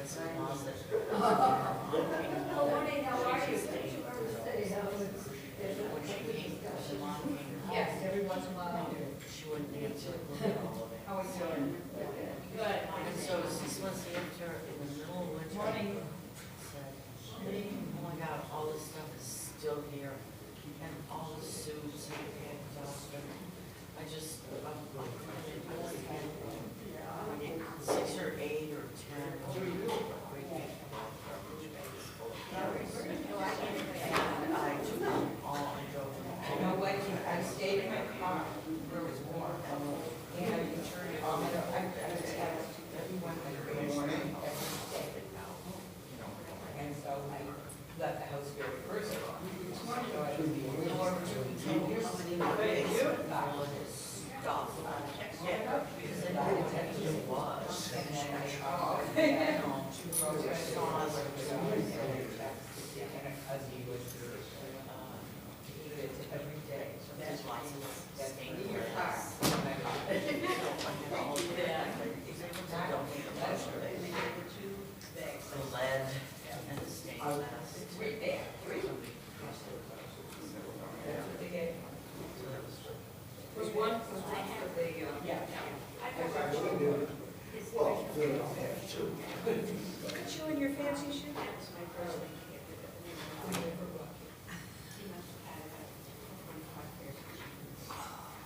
against the closet. Oh, honey, how are you? When she came, her mom came home. Yes, every once in a while I do. She wouldn't answer all of it. How are you doing? Good. And so 6 months after, in the middle of winter, Morning. said, oh my God, all this stuff is still here. And all the suits and stuff. I just, I must have had 6 or 8 or 10 great big garbage bags full of clothes. And I took them all and drove them You know what, I stayed in my car where it was warm, and I returned it all, I just asked everyone my grandchildren every day. And so I left the house very early. So I would be a little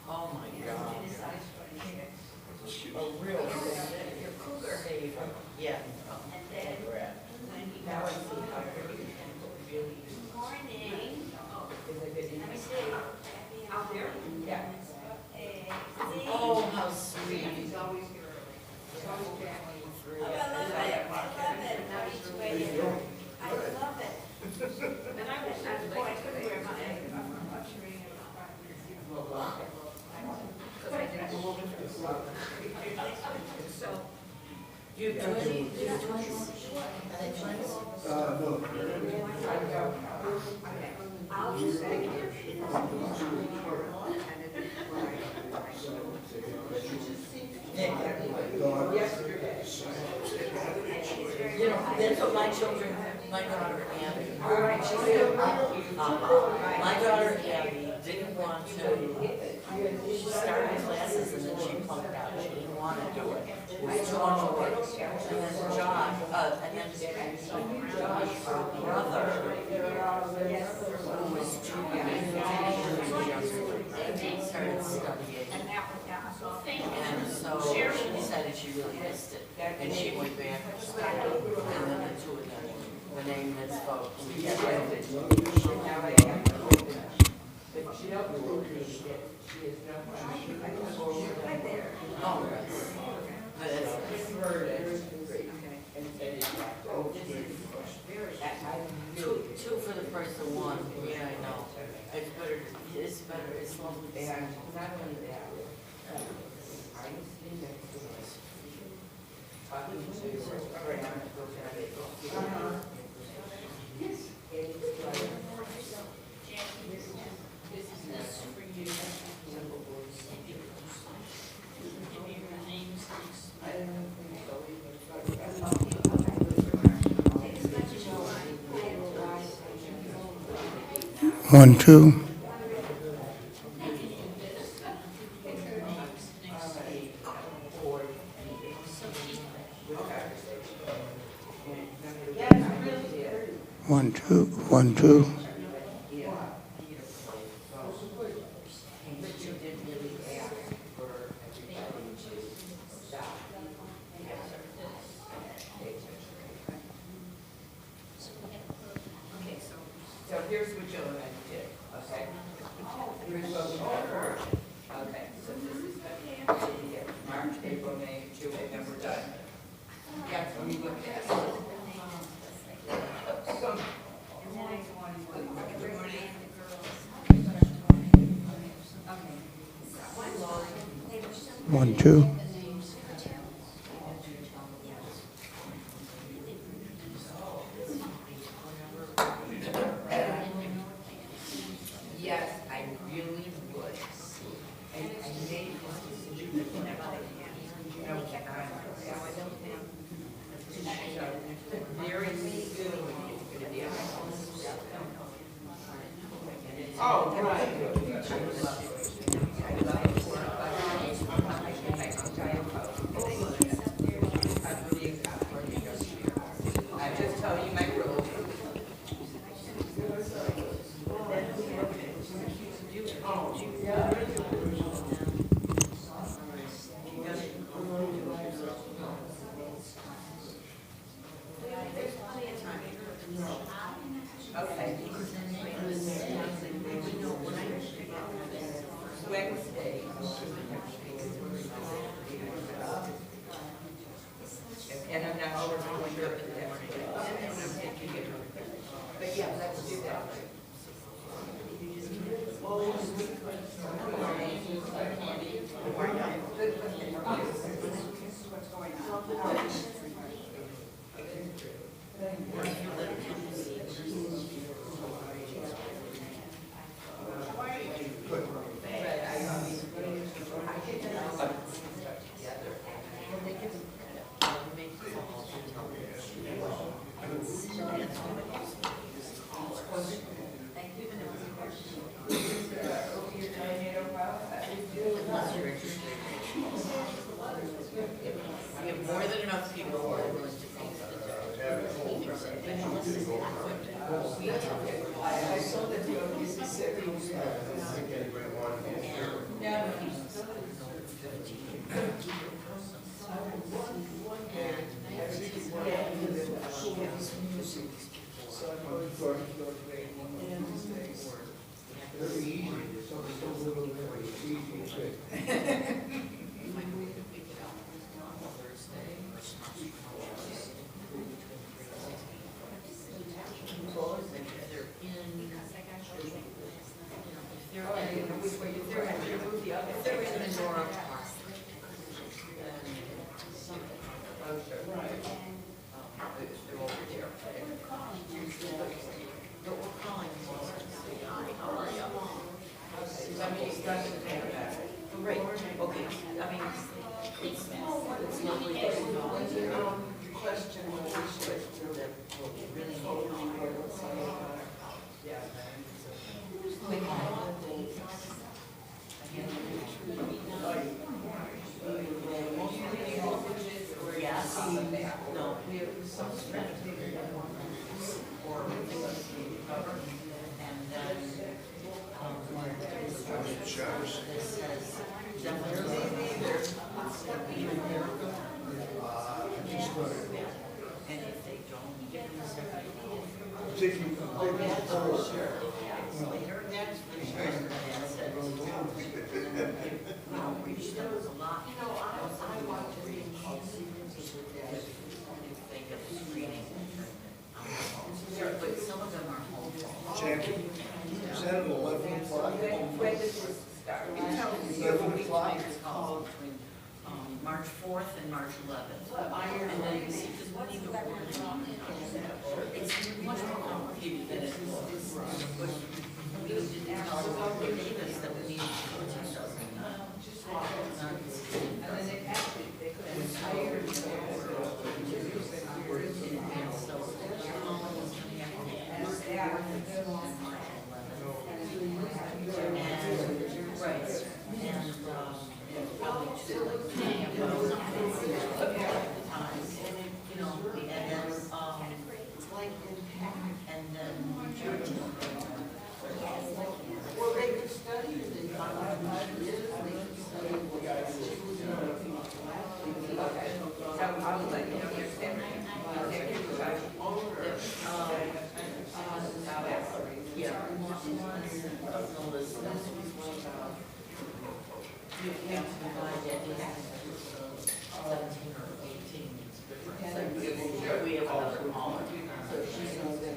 Oh my God. A real saver. Yeah. Now I see how pretty it really is. Morning. Is it good? Let me see. Out there? Yeah. Oh, how sweet. He's always here early. He's always family free. Oh, I love it. I love it. Now each way in. I love it. And I wish I couldn't wear my luxury and So, You have twins? You have twins? Are they twins? No. I'll just say. yesterday. You know, that's what my children, my daughter Abby. All right, she's still My daughter Abby didn't want to, she started classes and then she plucked out. She didn't want to do it. It was too much work. And then Josh, our brother, who was 2 years younger, started studying. And so she decided she really missed it. And she went back to school. And then the two of them, the name that's spoke, we get it. Now I have to open it. But she don't believe me that she is no more. I can go over right there. Oh, yes. But it's, two for the price of one. Yeah, I know. It's better, it's lovely. And not only that, I was sitting next to her, talking to her friend, Yes. And it was like, this is not for you. Simple voice. Give me your names. I don't know if we go even. 1, 2. One, two, 1, 2. So here's what Jill and I did, okay? Here's what we ordered. Okay, so this is the March, April, May, June, and then we're done. Yeah, so we look at it. So, 1, 2. yes, I really would. And I made this decision, you know, I don't have. Right, okay, I mean, it's lovely to know. Question what we should, that we really need to know. Yes, no, we have some strength or things to cover, and then, this says, definitely, and if they don't give them something. Oh, that's for sure. Later, that's for sure. That says, we don't reach them a lot. I want to read if they get the screening. But some of them are home. Jackie, is that at 11 o'clock? When does this start? It's called between March 4th and March 11th. And then you see, because we need to work on it. It's much more complicated than it was. But we didn't tell Davis that we needed to protect us. And then they actually, they could have hired. Well, they could study it in So I would like, you know, your family, yeah. You have to divide that into 17 or 18, it's different. So we have another column. So she's going to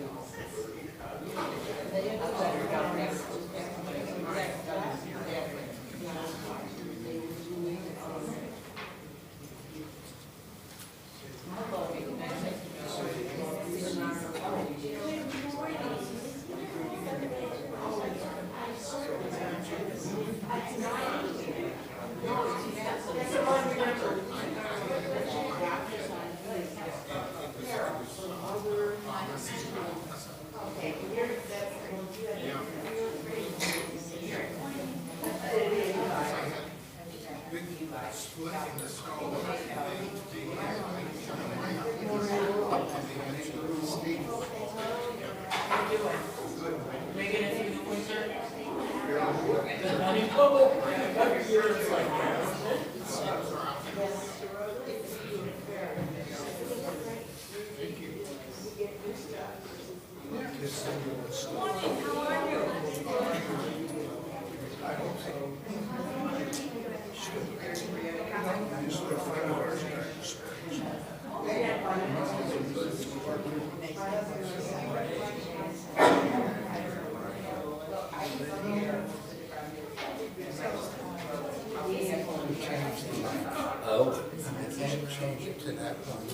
Change it to that one.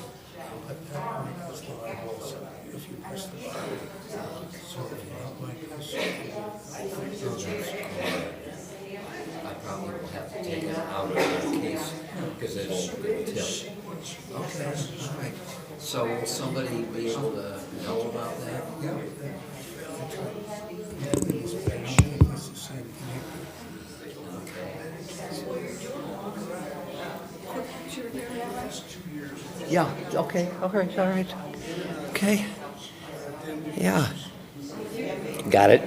But that one is the level, so if you press the button, so if you don't like this, I probably will have to take it out of the case because it's good tilt. okay, right. So will somebody be able to know about that? Yeah. It's that shape, it's the same thing. Yeah, okay, all right. Okay. Yeah. Got it.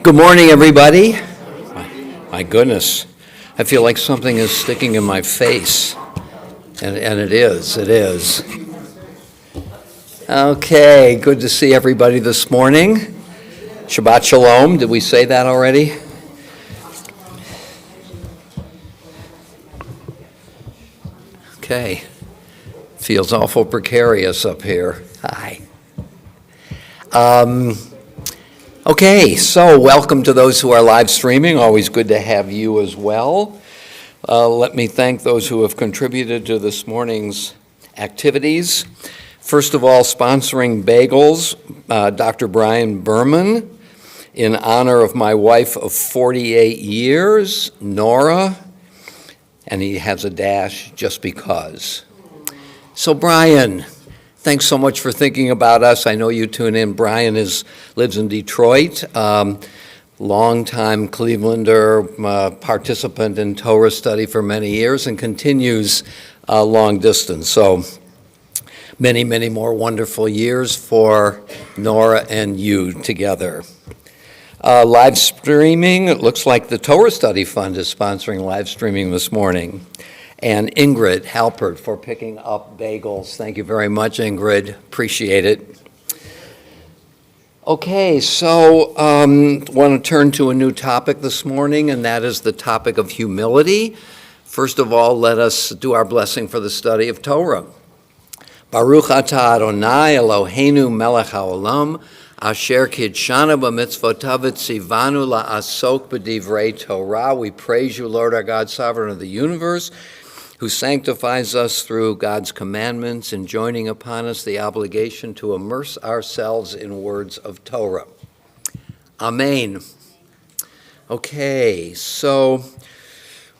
Good morning, everybody. My goodness, I feel like something is sticking in my face, and it is. Okay, good to see everybody this morning. Shabbat Shalom, did we say that already? Okay, feels awful precarious up here. Hi. Okay, so welcome to those who are live streaming. Always good to have you as well. Let me thank those who have contributed to this morning's activities. First of all, sponsoring bagels, Dr. Brian Berman, in honor of my wife of 48 years, Nora, and he has a dash just because. So Brian, thanks so much for thinking about us. I know you tune in. Brian lives in Detroit, longtime Clevelander, participant in Torah Study for many years, and continues long distance. So many, many more wonderful years for Nora and you together. Live streaming, it looks like the Torah Study Fund is sponsoring live streaming this morning. And Ingrid Halpert for picking up bagels. Thank you very much, Ingrid. Appreciate it. Okay, so want to turn to a new topic this morning, and that is the topic of humility. First of all, let us do our blessing for the study of Torah. Baruch atah Adonai Eloheinu melech haolam, asher kidshanu b'mitzvotav v'tzivanu la'asok b'divrei Torah. We praise you, Lord our God, sovereign of the universe, who sanctifies us through God's commandments and joining upon us the obligation to immerse ourselves in words of Torah. Amen. Okay, so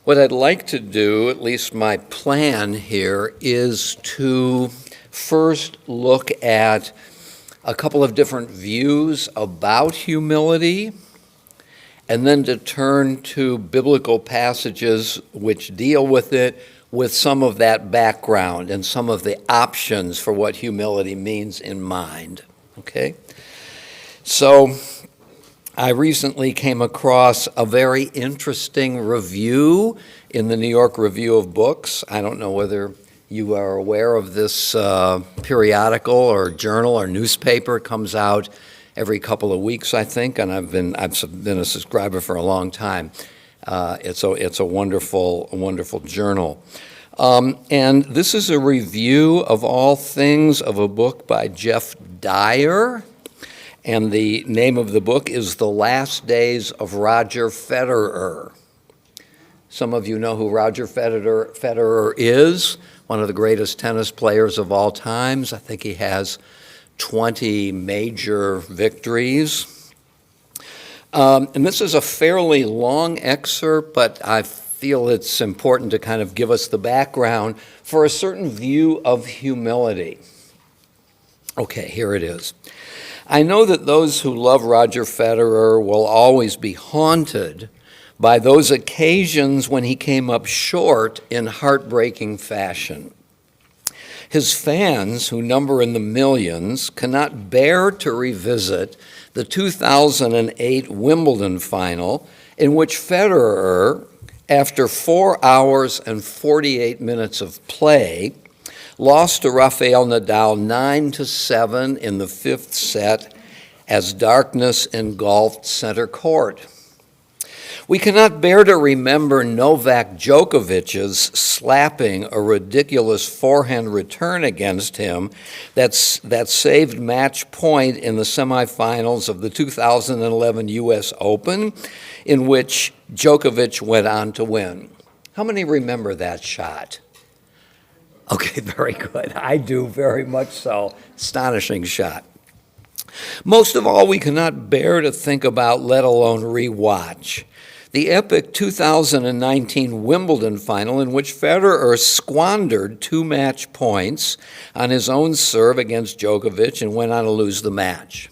what I'd like to do, at least my plan here, is to first look at a couple of different views about humility, and then to turn to biblical passages which deal with it, with some of that background and some of the options for what humility means in mind, okay? So I recently came across a very interesting review in the New York Review of Books. I don't know whether you are aware of this periodical or journal or newspaper. It comes out every couple of weeks, I think, and I've been a subscriber for a long time. It's a wonderful journal. And this is a review of all things of a book by Jeff Dyer, and the name of the book is The Last Days of Roger Federer. Some of you know who Roger Federer is, one of the greatest tennis players of all times. I think he has 20 major victories. And this is a fairly long excerpt, but I feel it's important to kind of give us the background for a certain view of humility. Okay, here it is. I know that those who love Roger Federer will always be haunted by those occasions when he came up short in heartbreaking fashion. His fans, who number in the millions, cannot bear to revisit the 2008 Wimbledon final, in which Federer, after 4 hours and 48 minutes of play, lost to Rafael Nadal 9-7 in the fifth set as darkness engulfed center court. We cannot bear to remember Novak Djokovic's slapping a ridiculous forehand return against him that saved match point in the semifinals of the 2011 U.S. Open, in which Djokovic went on to win. How many remember that shot? Okay, very good. I do, very much so. Astonishing shot. Most of all, we cannot bear to think about, let alone rewatch, the epic 2019 Wimbledon final in which Federer squandered 2 match points on his own serve against Djokovic and went on to lose the match.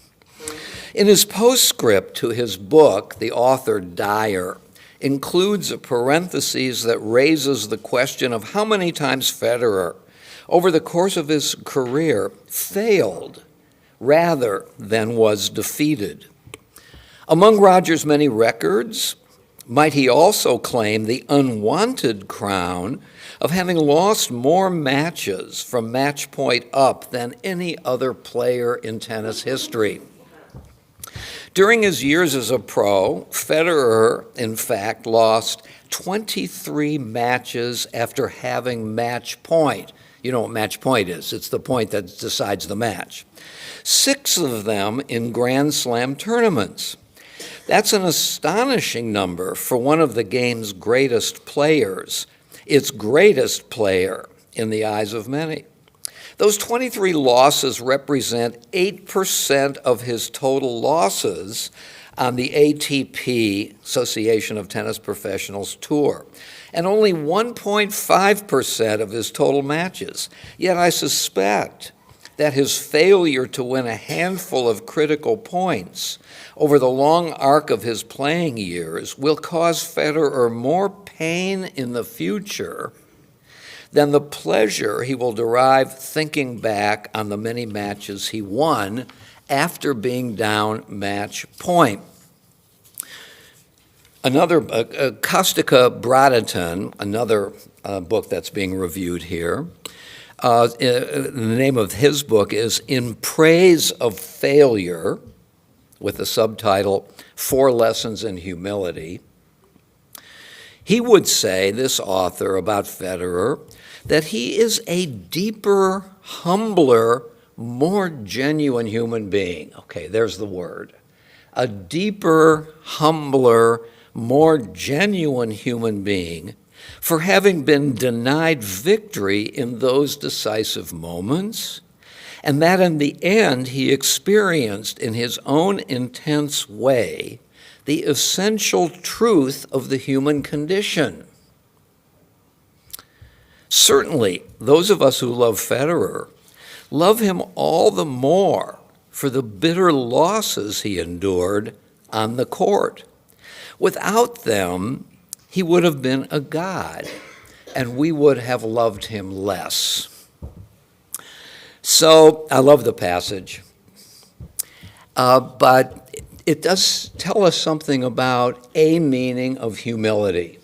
In his postscript to his book, the author, Dyer, includes a parenthesis that raises the question of how many times Federer, over the course of his career, failed rather than was defeated. Among Rogers' many records, might he also claim the unwanted crown of having lost more matches from match point up than any other player in tennis history. During his years as a pro, Federer, in fact, lost 23 matches after having match point. You know what match point is. It's the point that decides the match. 6 of them in Grand Slam tournaments. That's an astonishing number for one of the game's greatest players, its greatest player in the eyes of many. Those 23 losses represent 8% of his total losses on the ATP, Association of Tennis Professionals Tour, and only 1.5% of his total matches. Yet I suspect that his failure to win a handful of critical points over the long arc of his playing years will cause Federer more pain in the future than the pleasure he will derive thinking back on the many matches he won after being down match point. Another, Kostika Bradaton, another book that's being reviewed here, the name of his book is In Praise of Failure, with the subtitle 4 Lessons in Humility. He would say, this author, about Federer, that he is a deeper, humbler, more genuine human being. Okay, there's the word. A deeper, humbler, more genuine human being for having been denied victory in those decisive moments, and that in the end he experienced in his own intense way the essential truth of the human condition. Certainly, those of us who love Federer love him all the more for the bitter losses he endured on the court. Without them, he would have been a god, and we would have loved him less. So I love the passage, but it does tell us something about a meaning of humility,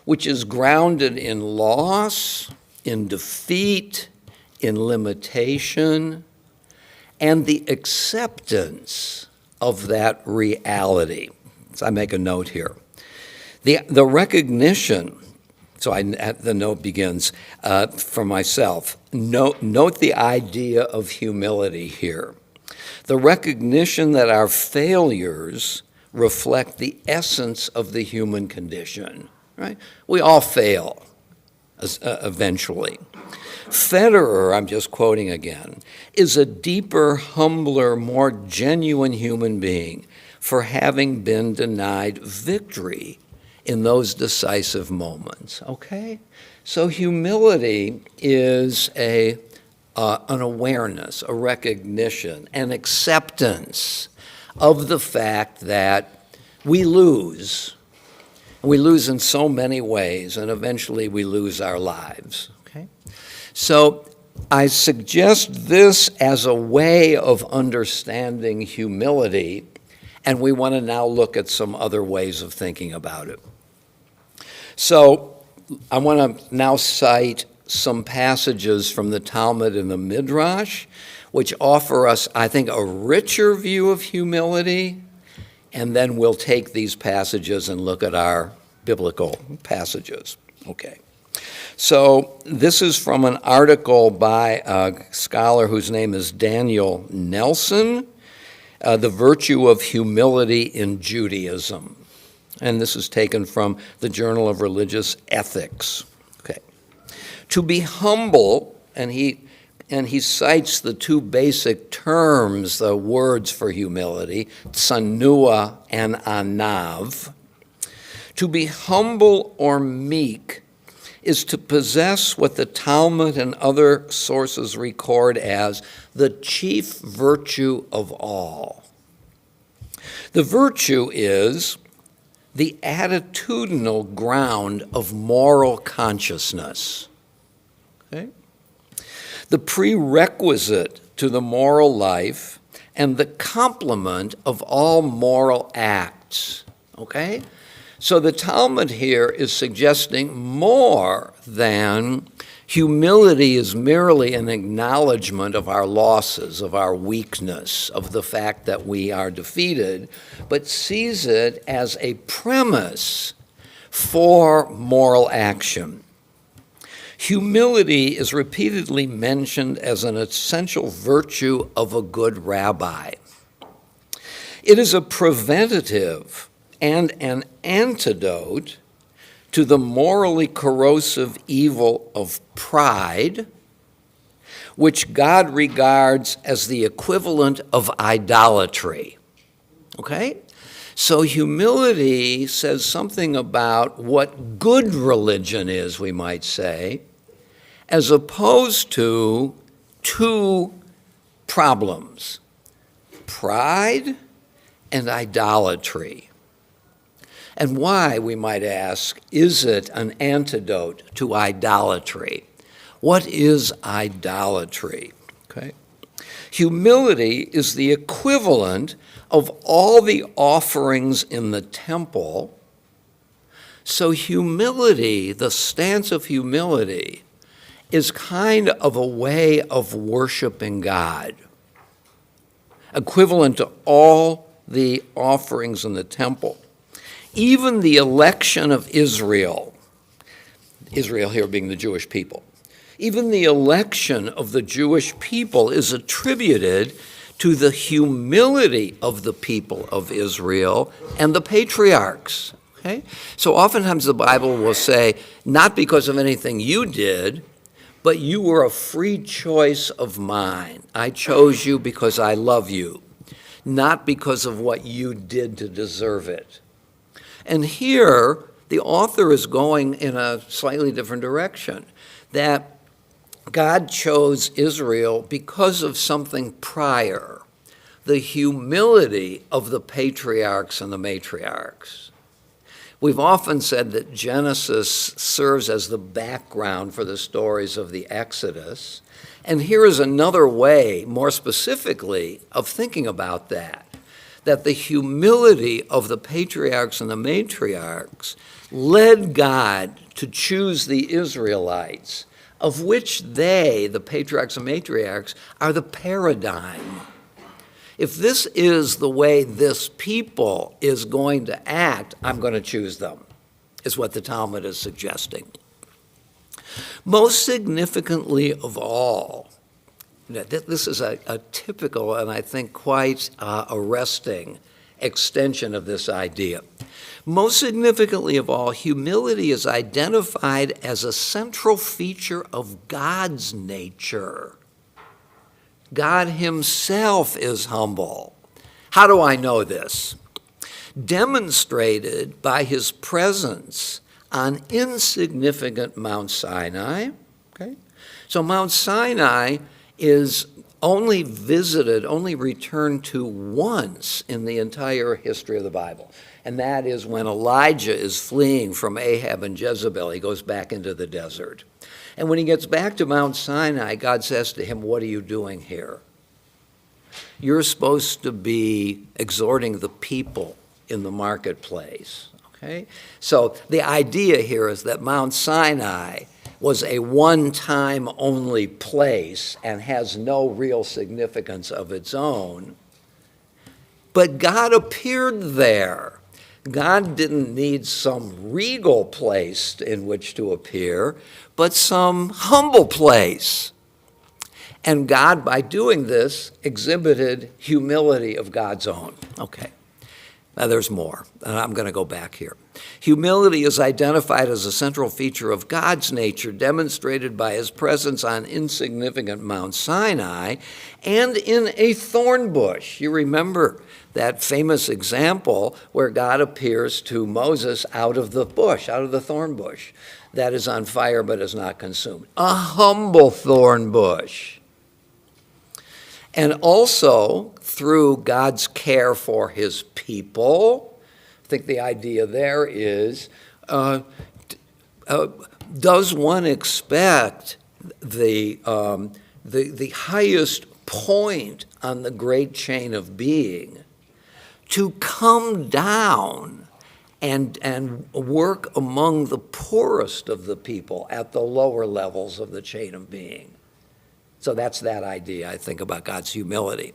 which is grounded in loss, in defeat, in limitation, and the acceptance of that reality. So I make a note here. The recognition, the note begins for myself. Note the idea of humility here. The recognition that our failures reflect the essence of the human condition, right? We all fail eventually. Federer, I'm just quoting again, is a deeper, humbler, more genuine human being for having been denied victory in those decisive moments, okay? So humility is an awareness, a recognition, an acceptance of the fact that we lose. We lose in so many ways, and eventually we lose our lives, okay? So I suggest this as a way of understanding humility, and we want to now look at some other ways of thinking about it. So I want to now cite some passages from the Talmud and the Midrash, which offer us, I think, a richer view of humility, and then we'll take these passages and look at our biblical passages. Okay. So this is from an article by a scholar whose name is Daniel Nelson, The Virtue of Humility in Judaism. And this is taken from the Journal of Religious Ethics. Okay. To be humble, and he cites the 2 basic terms, the words for humility, tsanua and anav. To be humble or meek is to possess what the Talmud and other sources record as the chief virtue of all. The virtue is the attitudinal ground of moral consciousness. Okay? The prerequisite to the moral life and the complement of all moral acts. Okay? So the Talmud here is suggesting more than humility is merely an acknowledgement of our losses, of our weakness, of the fact that we are defeated, but sees it as a premise for moral action. Humility is repeatedly mentioned as an essential virtue of a good rabbi. It is a preventative and an antidote to the morally corrosive evil of pride, which God regards as the equivalent of idolatry. Okay? So humility says something about what good religion is, we might say, as opposed to two problems: pride and idolatry. And why, we might ask, is it an antidote to idolatry? What is idolatry? Okay. Humility is the equivalent of all the offerings in the temple. So humility, the stance of humility, is kind of a way of worshiping God, equivalent to all the offerings in the temple. Even the election of Israel here being the Jewish people, even the election of the Jewish people is attributed to the humility of the people of Israel and the patriarchs. Okay? So oftentimes the Bible will say, not because of anything you did, but you were a free choice of mine. I chose you because I love you, not because of what you did to deserve it. And here, the author is going in a slightly different direction, that God chose Israel because of something prior, the humility of the patriarchs and the matriarchs. We've often said that Genesis serves as the background for the stories of the Exodus, and here is another way, more specifically, of thinking about that the humility of the patriarchs and the matriarchs led God to choose the Israelites, of which they, the patriarchs and matriarchs, are the paradigm. If this is the way this people is going to act, I'm going to choose them, is what the Talmud is suggesting. Most significantly of all, this is a typical and I think quite arresting extension of this idea. Most significantly of all, humility is identified as a central feature of God's nature. God himself is humble. How do I know this? Demonstrated by his presence on insignificant Mount Sinai. Okay? So Mount Sinai is only visited, only returned to once in the entire history of the Bible. And that is when Elijah is fleeing from Ahab and Jezebel. He goes back into the desert. And when he gets back to Mount Sinai, God says to him, "What are you doing here? You're supposed to be exhorting the people in the marketplace." Okay? So the idea here is that Mount Sinai was a one-time only place and has no real significance of its own. But God appeared there. God didn't need some regal place in which to appear, but some humble place. And God, by doing this, exhibited humility of God's own. Okay, now there's more, and I'm going to go back here. Humility is identified as a central feature of God's nature, demonstrated by his presence on insignificant Mount Sinai and in a thorn bush. You remember that famous example where God appears to Moses out of the bush, out of the thorn bush, that is on fire but is not consumed. A humble thorn bush. And also through God's care for his people. I think the idea there is, does one expect the highest point on the great chain of being to come down and work among the poorest of the people at the lower levels of the chain of being? So that's that idea, I think, about God's humility.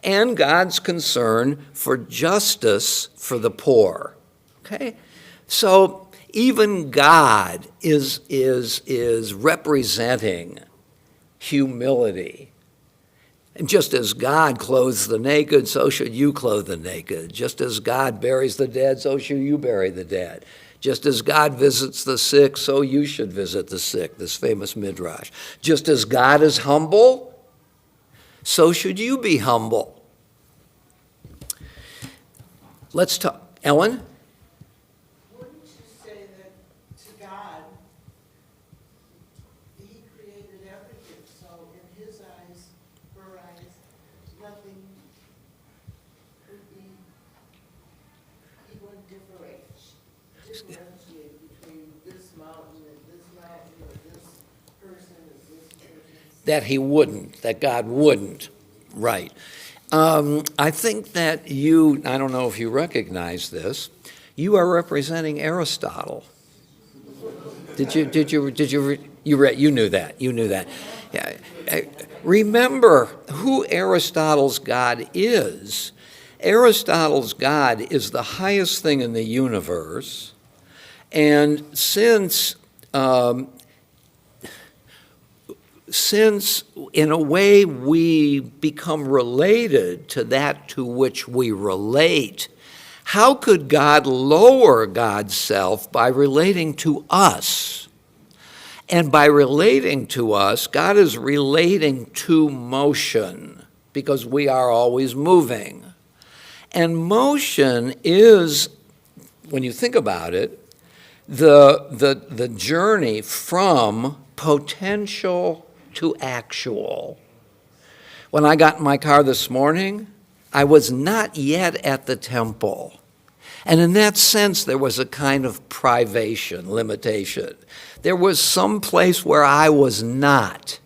And God's concern for justice for the poor. Okay? So even God is representing humility. And just as God clothes the naked, so should you clothe the naked. Just as God buries the dead, so should you bury the dead. Just as God visits the sick, so you should visit the sick, this famous midrash. Just as God is humble, so should you be humble. Let's talk. Ellen? Wouldn't you say that to God, he created everything, so in his eyes, her eyes, nothing could be, he wouldn't differentiate between this mountain and this mountain, or this person and this person? That he wouldn't, that God wouldn't. Right. I think that I don't know if you recognize this, you are representing Aristotle. You knew that. Yeah. Remember who Aristotle's God is. Aristotle's God is the highest thing in the universe, and since in a way we become related to that to which we relate, how could God lower God's self by relating to us? And by relating to us, God is relating to motion, because we are always moving. And motion is, when you think about it, the journey from potential to actual. When I got in my car this morning, I was not yet at the temple. And in that sense, there was a kind of privation, limitation. There was some place where I was not.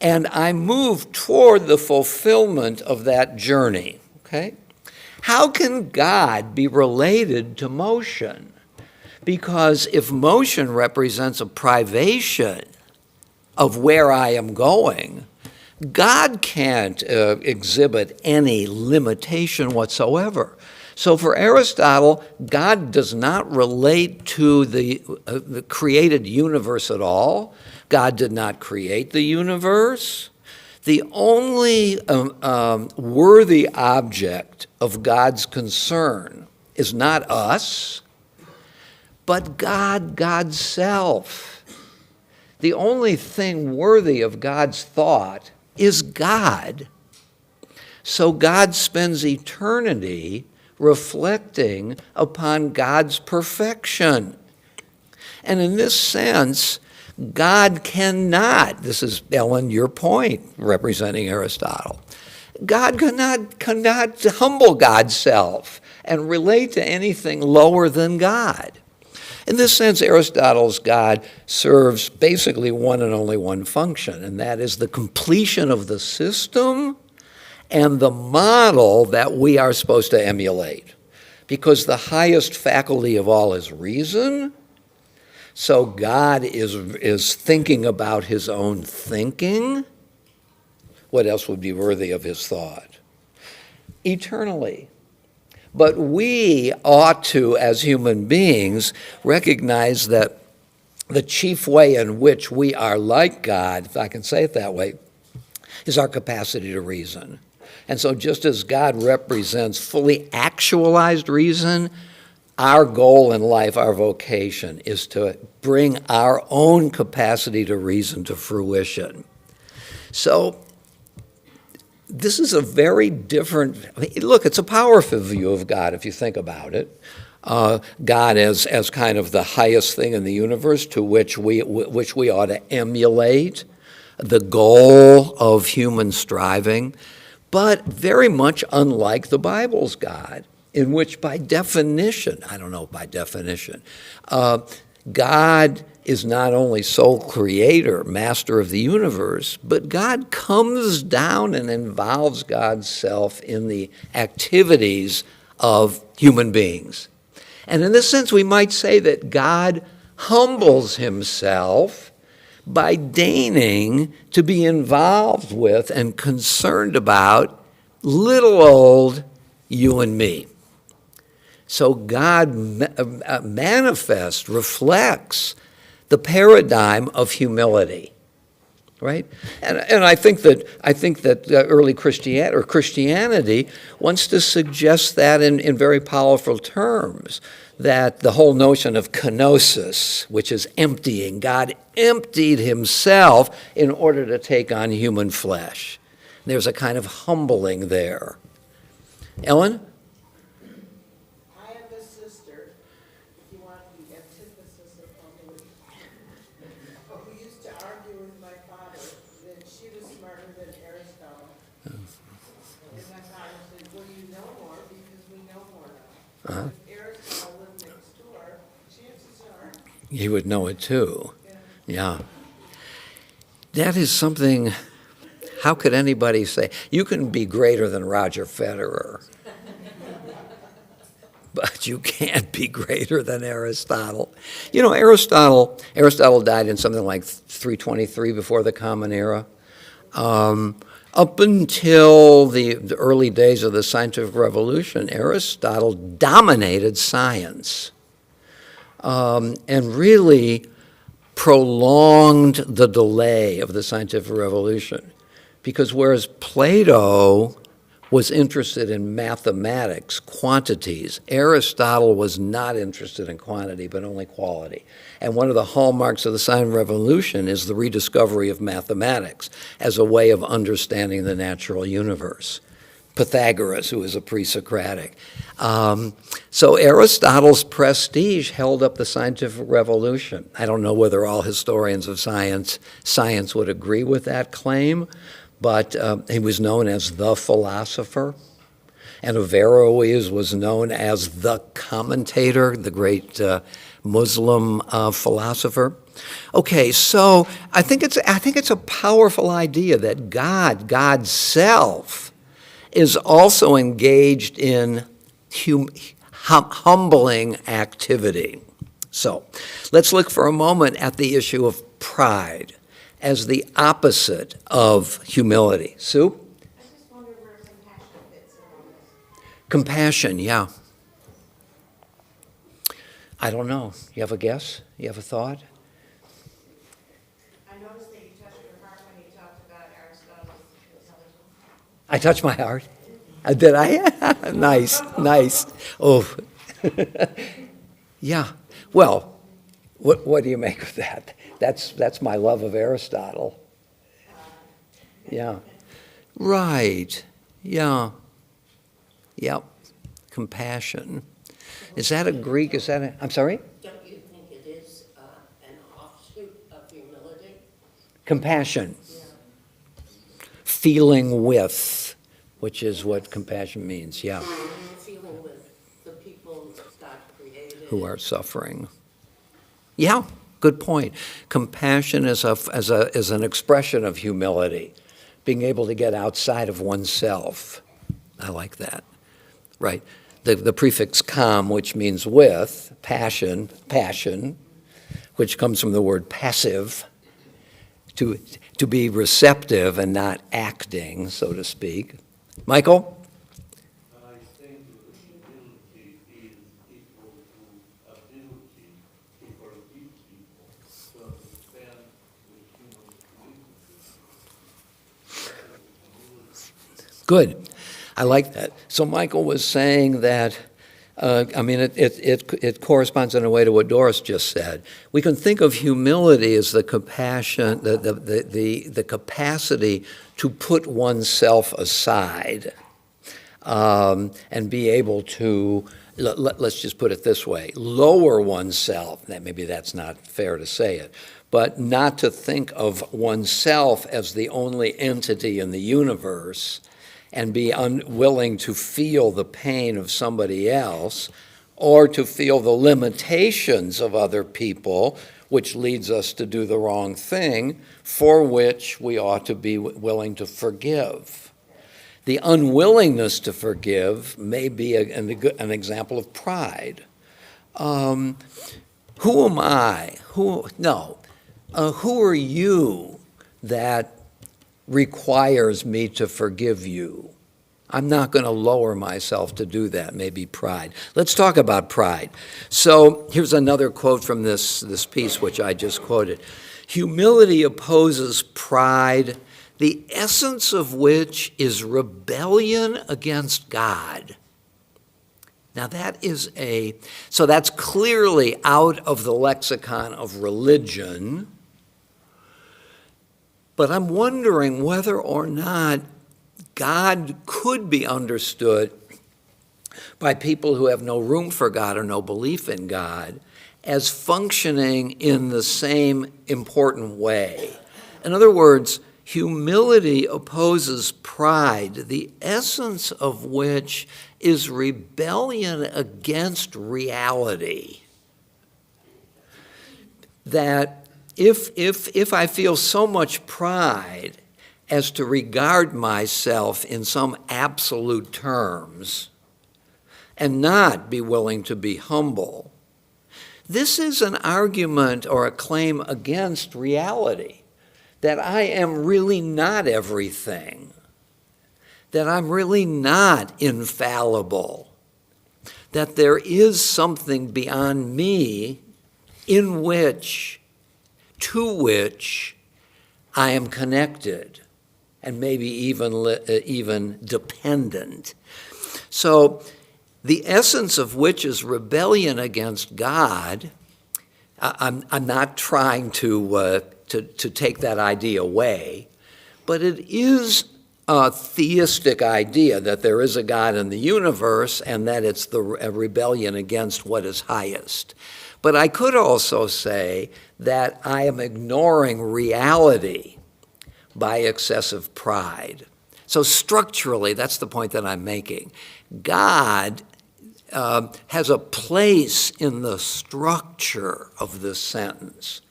And I moved toward the fulfillment of that journey, okay? How can God be related to motion? Because if motion represents a privation of where I am going, God can't exhibit any limitation whatsoever. So for Aristotle, God does not relate to the created universe at all. God did not create the universe. The only worthy object of God's concern is not us, but God, God's self. The only thing worthy of God's thought is God. So God spends eternity reflecting upon God's perfection. And in this sense, God cannot, this is, Ellen, your point, representing Aristotle, God cannot humble God's self and relate to anything lower than God. In this sense, Aristotle's God serves basically one and only one function, and that is the completion of the system and the model that we are supposed to emulate. Because the highest faculty of all is reason, so God is thinking about his own thinking. What else would be worthy of his thought? Eternally. But we ought to, as human beings, recognize that the chief way in which we are like God, if I can say it that way, is our capacity to reason. And so just as God represents fully actualized reason, our goal in life, our vocation, is to bring our own capacity to reason to fruition. So this is a very different, look, it's a powerful view of God if you think about it. God as kind of the highest thing in the universe to which we ought to emulate, the goal of human striving, but very much unlike the Bible's God, in which by definition, I don't know by definition, God is not only sole creator, master of the universe, but God comes down and involves God's self in the activities of human beings. And in this sense, we might say that God humbles himself by deigning to be involved with and concerned about little old you and me. So God manifests, reflects the paradigm of humility, right? And I think that early Christianity wants to suggest that in very powerful terms, that the whole notion of kenosis, which is emptying, God emptied himself in order to take on human flesh. There's a kind of humbling there. Ellen? I have a sister, if you want the antithesis of humbly, who used to argue with my father that she was smarter than Aristotle. And my father said, well, you know more because we know more now. If Aristotle lived next door, chances are. He would know it too. Yeah. That is something, how could anybody say, you can be greater than Roger Federer, but you can't be greater than Aristotle. You know, Aristotle died in something like 323 before the Common Era. Up until the early days of the scientific revolution, Aristotle dominated science and really prolonged the delay of the scientific revolution. Because whereas Plato was interested in mathematics, quantities, Aristotle was not interested in quantity, but only quality. And one of the hallmarks of the scientific revolution is the rediscovery of mathematics as a way of understanding the natural universe. Pythagoras, who was a pre-Socratic. So Aristotle's prestige held up the scientific revolution. I don't know whether all historians of science would agree with that claim, but he was known as the philosopher. And Averroes was known as the commentator, the great Muslim philosopher. Okay, so I think it's a powerful idea that God's self, is also engaged in humbling activity. So let's look for a moment at the issue of pride as the opposite of humility. Sue? I just wonder where compassion fits in all this. Compassion, yeah. I don't know. You have a guess? You have a thought? I noticed that you touched your heart when you talked about Aristotle's intelligence. I touched my heart. Did I? Nice. Oh, yeah. Well, what do you make of that? That's my love of Aristotle. Yeah. Right. Yeah. Yep. Compassion. Is that a Greek? Is that I'm sorry? Don't you think it is an offshoot of humility? Compassion. Yeah. Feeling with, which is what compassion means. Yeah. Feeling with the people that God created. Who are suffering. Yeah, good point. Compassion is an expression of humility, being able to get outside of oneself. I like that. Right. The prefix "com," which means with, passion, which comes from the word passive, to be receptive and not acting, so to speak. Michael? I think that humility is equal to ability to forgive people, to understand the human weaknesses. Good. I like that. So Michael was saying that I mean, it corresponds in a way to what Doris just said. We can think of humility as the compassion, the capacity to put oneself aside and be able to, let's just put it this way, lower oneself. Maybe that's not fair to say it, but not to think of oneself as the only entity in the universe and be unwilling to feel the pain of somebody else or to feel the limitations of other people, which leads us to do the wrong thing, for which we ought to be willing to forgive. The unwillingness to forgive may be an example of pride. Who am I? Who are you that requires me to forgive you? I'm not going to lower myself to do that, maybe pride. Let's talk about pride. So here's another quote from this piece, which I just quoted. Humility opposes pride, the essence of which is rebellion against God. Now so that's clearly out of the lexicon of religion. But I'm wondering whether or not God could be understood by people who have no room for God or no belief in God as functioning in the same important way. In other words, humility opposes pride, the essence of which is rebellion against reality. That if I feel so much pride as to regard myself in some absolute terms and not be willing to be humble, this is an argument or a claim against reality, that I am really not everything, that I'm really not infallible, that there is something beyond me to which I am connected and maybe even dependent. So the essence of which is rebellion against God. I'm not trying to take that idea away, but it is a theistic idea that there is a God in the universe and that it's a rebellion against what is highest. But I could also say that I am ignoring reality by excessive pride. So structurally, that's the point that I'm making. God has a place in the structure of this sentence.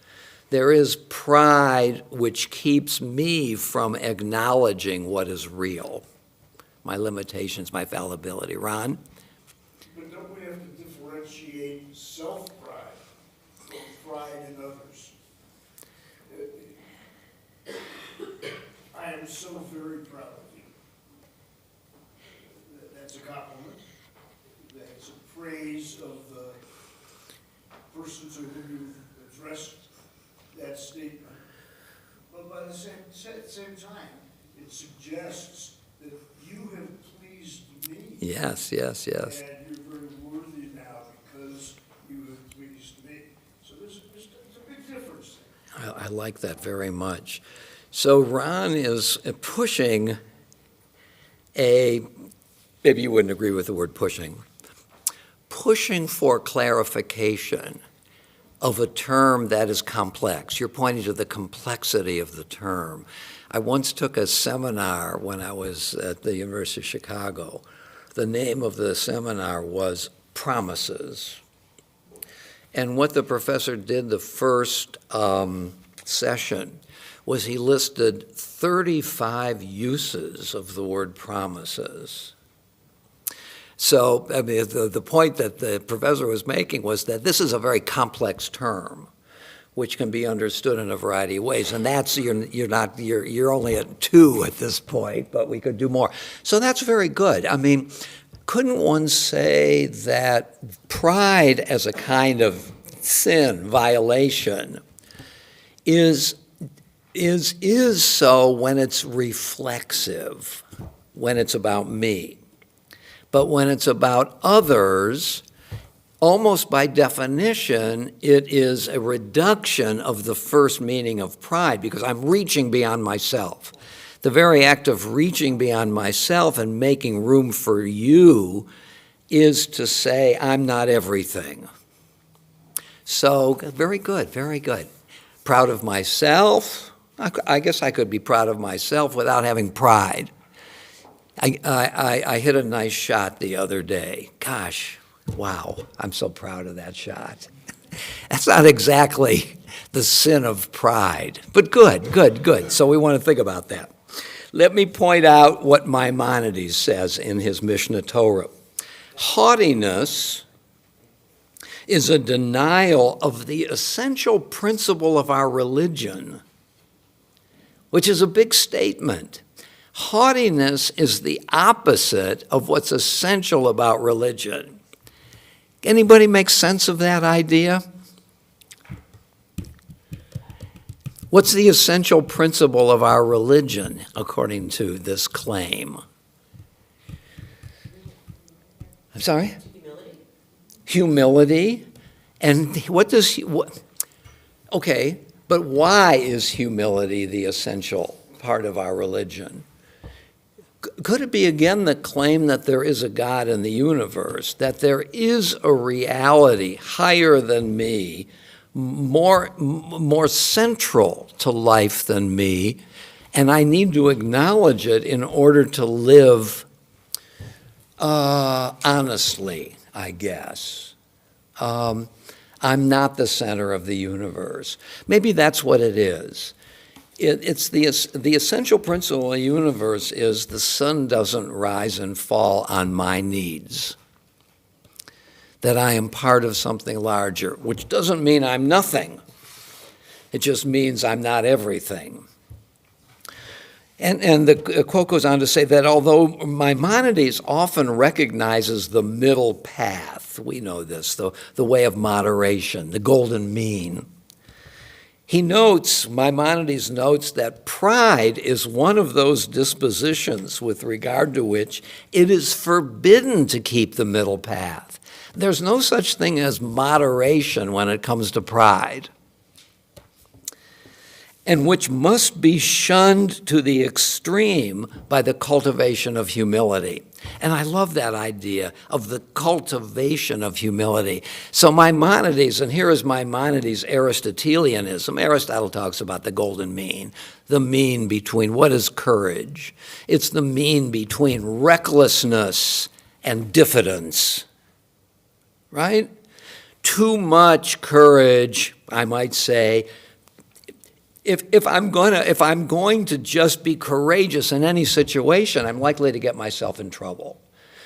There is pride which keeps me from acknowledging what is real, my limitations, my fallibility. Ron? But don't we have to differentiate self-pride from pride in others? I am so very proud of you. That's a compliment. That's a praise of the person to whom you addressed that statement. But by the same time, it suggests that you have pleased me. Yes. And you're very worthy now because you have pleased me. So there's a big difference there. I like that very much. So Ron is pushing maybe you wouldn't agree with the word pushing for clarification of a term that is complex. You're pointing to the complexity of the term. I once took a seminar when I was at the University of Chicago. The name of the seminar was Promises. And what the professor did the first session was he listed 35 uses of the word promises. So, I mean, the point that the professor was making was that this is a very complex term, which can be understood in a variety of ways, and that's you're only at 2 at this point, but we could do more. So that's very good. I mean, couldn't one say that pride as a kind of sin, violation, is so when it's reflexive, when it's about me? But when it's about others, almost by definition, it is a reduction of the first meaning of pride, because I'm reaching beyond myself. The very act of reaching beyond myself and making room for you is to say, I'm not everything. So, very good, very good. Proud of myself. I guess I could be proud of myself without having pride. I hit a nice shot the other day. Gosh, wow, I'm so proud of that shot. That's not exactly the sin of pride, but good. So we want to think about that. Let me point out what Maimonides says in his Mishnah Torah. Haughtiness is a denial of the essential principle of our religion, which is a big statement. Haughtiness is the opposite of what's essential about religion. Anybody make sense of that idea? What's the essential principle of our religion, according to this claim? I'm sorry? Humility. And okay, but why is humility the essential part of our religion? Could it be, again, the claim that there is a God in the universe, that there is a reality higher than me, more central to life than me, and I need to acknowledge it in order to live honestly, I guess. I'm not the center of the universe. Maybe that's what it is. It's the essential principle of the universe is the sun doesn't rise and fall on my needs. That I am part of something larger, which doesn't mean I'm nothing. It just means I'm not everything. And the quote goes on to say that although Maimonides often recognizes the middle path, we know this, the way of moderation, the golden mean, Maimonides notes that pride is one of those dispositions with regard to which it is forbidden to keep the middle path. There's no such thing as moderation when it comes to pride, and which must be shunned to the extreme by the cultivation of humility. And I love that idea of the cultivation of humility. So Maimonides, and here is Maimonides' Aristotelianism. Aristotle talks about the golden mean, the mean between what is courage. It's the mean between recklessness and diffidence, right? Too much courage, I might say. If I'm going to just be courageous in any situation, I'm likely to get myself in trouble,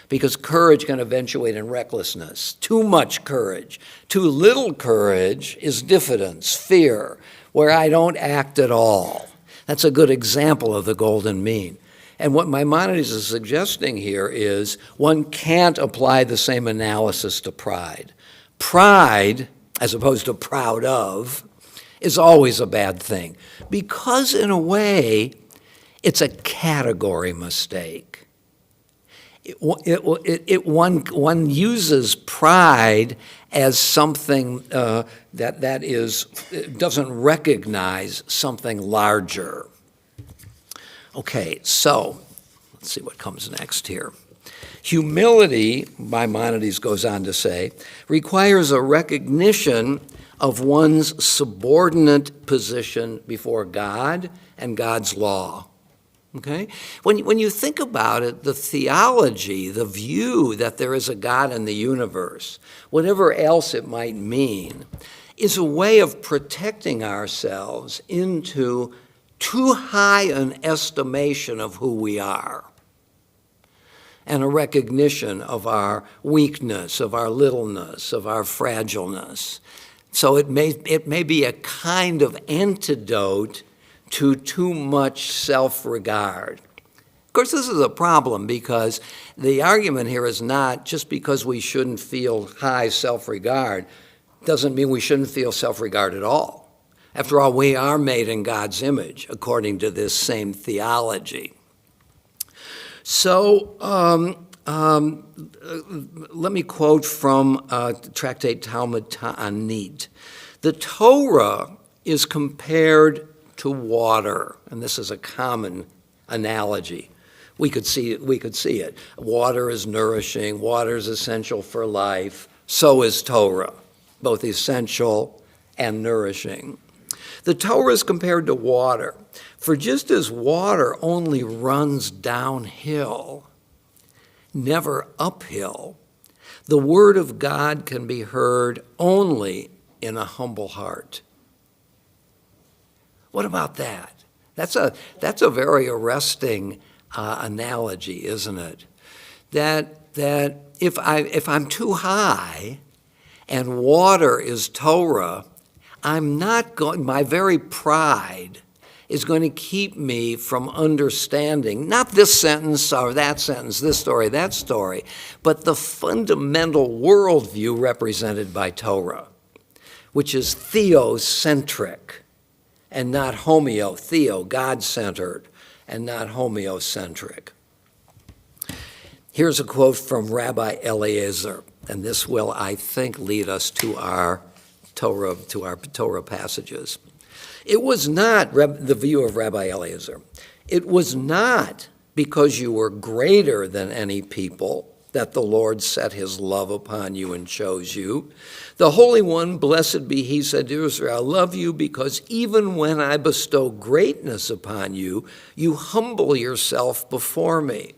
because courage can eventuate in recklessness. Too much courage. Too little courage is diffidence, fear, where I don't act at all. That's a good example of the golden mean. And what Maimonides is suggesting here is one can't apply the same analysis to pride. Pride, as opposed to proud of, is always a bad thing, because in a way, it's a category mistake. One uses pride as something that doesn't recognize something larger. Okay, so let's see what comes next here. Humility, Maimonides goes on to say, requires a recognition of one's subordinate position before God and God's law. Okay? When you think about it, the theology, the view that there is a God in the universe, whatever else it might mean, is a way of protecting ourselves into too high an estimation of who we are, and a recognition of our weakness, of our littleness, of our fragileness. So it may be a kind of antidote to too much self-regard. Of course, this is a problem, because the argument here is not just because we shouldn't feel high self-regard doesn't mean we shouldn't feel self-regard at all. After all, we are made in God's image, according to this same theology. So let me quote from Tractate Talmud Ta'anit. The Torah is compared to water, and this is a common analogy. We could see it. Water is nourishing. Water is essential for life. So is Torah, both essential and nourishing. The Torah is compared to water. For just as water only runs downhill, never uphill, the word of God can be heard only in a humble heart. What about that? That's a very arresting analogy, isn't it? That if I'm too high and water is Torah, I'm not going. My very pride is going to keep me from understanding not this sentence or that sentence, this story, that story, but the fundamental worldview represented by Torah, which is theocentric and not theo, God-centered, and not homeocentric. Here's a quote from Rabbi Eliezer, and this will, I think, lead us to our Torah passages. It was not, the view of Rabbi Eliezer, it was not because you were greater than any people that the Lord set his love upon you and chose you. The Holy One, blessed be he, said to Israel, I love you because even when I bestow greatness upon you, you humble yourself before me.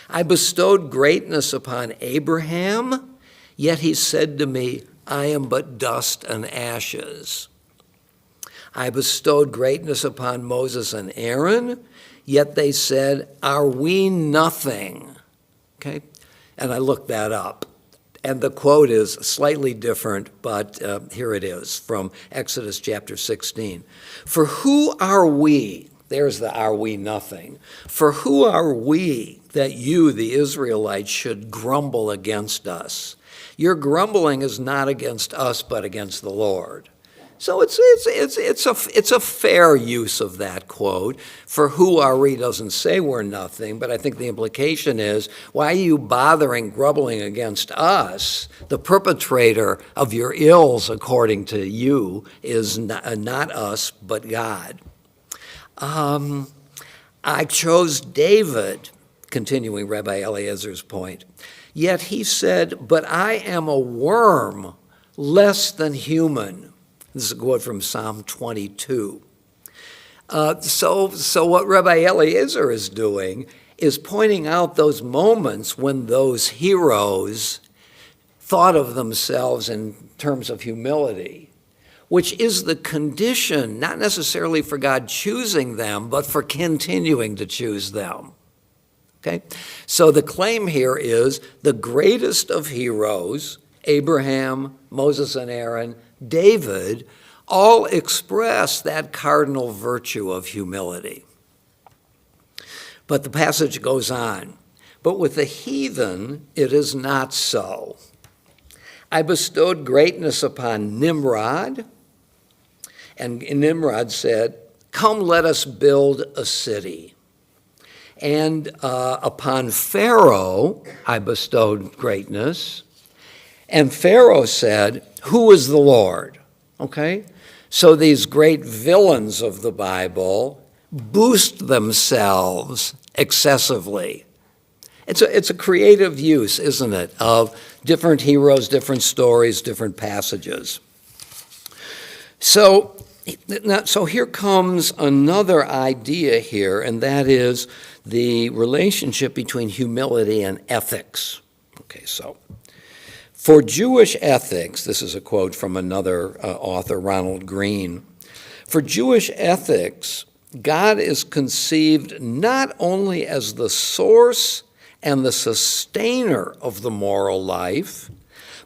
I bestowed greatness upon Abraham, yet he said to me, I am but dust and ashes. I bestowed greatness upon Moses and Aaron, yet they said, are we nothing? Okay? And I looked that up. And the quote is slightly different, but here it is from Exodus chapter 16. For who are we? There's the are we nothing. For who are we that you, the Israelites, should grumble against us? Your grumbling is not against us, but against the Lord. So it's a fair use of that quote. For who are we doesn't say we're nothing, but I think the implication is, why are you bothering grumbling against us? The perpetrator of your ills, according to you, is not us, but God. I chose David, continuing Rabbi Eliezer's point, yet he said, but I am a worm less than human. This is a quote from Psalm 22. So what Rabbi Eliezer is doing is pointing out those moments when those heroes thought of themselves in terms of humility, which is the condition, not necessarily for God choosing them, but for continuing to choose them. Okay? So the claim here is the greatest of heroes, Abraham, Moses and Aaron, David, all express that cardinal virtue of humility. But the passage goes on. But with the heathen, it is not so. I bestowed greatness upon Nimrod, and Nimrod said, come, let us build a city. And upon Pharaoh, I bestowed greatness. And Pharaoh said, who is the Lord? Okay? So these great villains of the Bible boost themselves excessively. It's a creative use, isn't it, of different heroes, different stories, different passages. So here comes another idea here, and that is the relationship between humility and ethics. Okay, so for Jewish ethics, this is a quote from another author, Ronald Green. For Jewish ethics, God is conceived not only as the source and the sustainer of the moral life,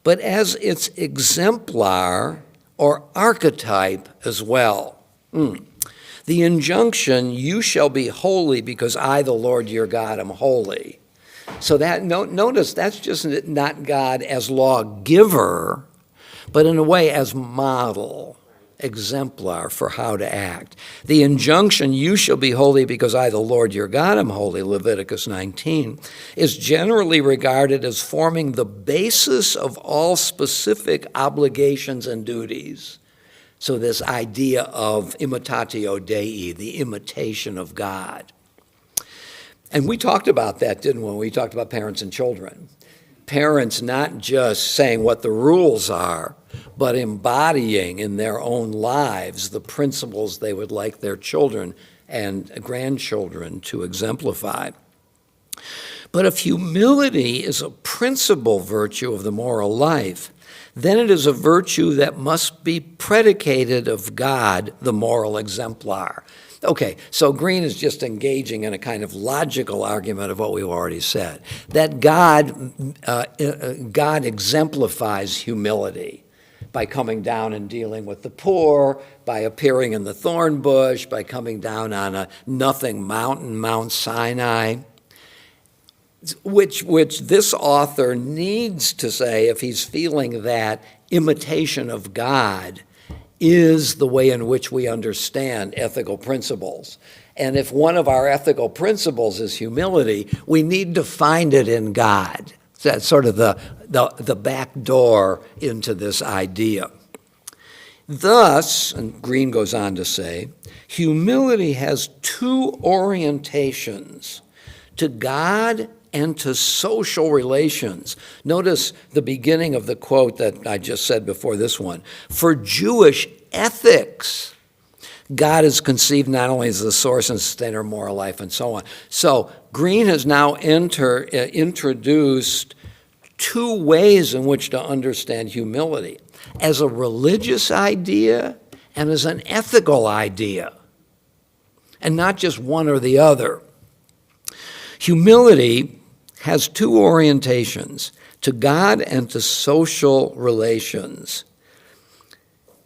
but as its exemplar or archetype as well. The injunction, you shall be holy because I, the Lord your God, am holy. So that notice that's just not God as lawgiver, but in a way as model, exemplar for how to act. The injunction, you shall be holy because I, the Lord your God, am holy, Leviticus 19, is generally regarded as forming the basis of all specific obligations and duties. So this idea of imitatio Dei, the imitation of God. And we talked about that, didn't we? We talked about parents and children. Parents not just saying what the rules are, but embodying in their own lives the principles they would like their children and grandchildren to exemplify. But if humility is a principal virtue of the moral life, then it is a virtue that must be predicated of God, the moral exemplar. Okay, so Green is just engaging in a kind of logical argument of what we've already said, that God exemplifies humility by coming down and dealing with the poor, by appearing in the thorn bush, by coming down on a nothing mountain, Mount Sinai, which this author needs to say if he's feeling that imitation of God is the way in which we understand ethical principles. And if one of our ethical principles is humility, we need to find it in God. That's sort of the back door into this idea. Thus, and Green goes on to say, humility has two orientations, to God and to social relations. Notice the beginning of the quote that I just said before this one. For Jewish ethics, God is conceived not only as the source and sustainer of moral life and so on. So Green has now introduced two ways in which to understand humility, as a religious idea and as an ethical idea, and not just one or the other. Humility has two orientations, to God and to social relations.